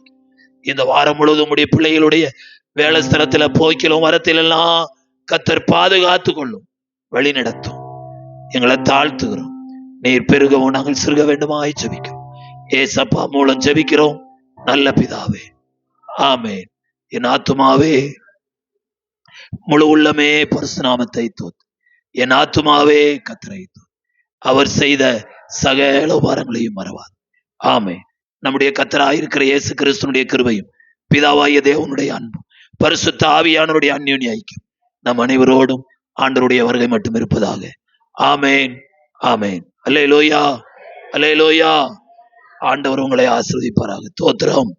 A: இந்த வாரம் முழுவதும் உடைய பிள்ளைகளுடைய வேலை ஸ்தலத்துல போக்கிலும் வரத்திலெல்லாம் கர்த்தர் பாதுகாத்து கொள்ளும், வழி நடத்தும். எங்களை தாழ்த்துகிறோம். நீர் பெருகவும் நாங்கள் சிறுக வேண்டுமா ஜெபிக்கிறோம். ஏசப்பா மூலம் ஜெபிக்கிறோம் நல்ல பிதாவே, ஆமேன். என் ஆத்துமாவே முழு உள்ளமே பரிசுநாமத்தை தோத்து, என் ஆத்துமாவே கர்த்தரை தோத்து, அவர் செய்த சகல உபகாரங்களையும் மறவாது. ஆமேன். நம்முடைய கர்த்தராயிருக்கிற இயேசு கிறிஸ்துனுடைய கிருபையும் பிதாவாகிய தேவனுடைய அன்பும் பரிசுத்த ஆவியானவருடைய அந்யோன்ய ஐக்கியம் நம் அனைவரோடும் ஆண்டவருடைய வருகை மட்டும் இருப்பதாக. ஆமேன், ஆமேன். அல்லேலூயா, அல்லேலூயா. ஆண்டவர் உங்களை ஆசீர்வதிப்பாராக. ஸ்தோத்திரம்.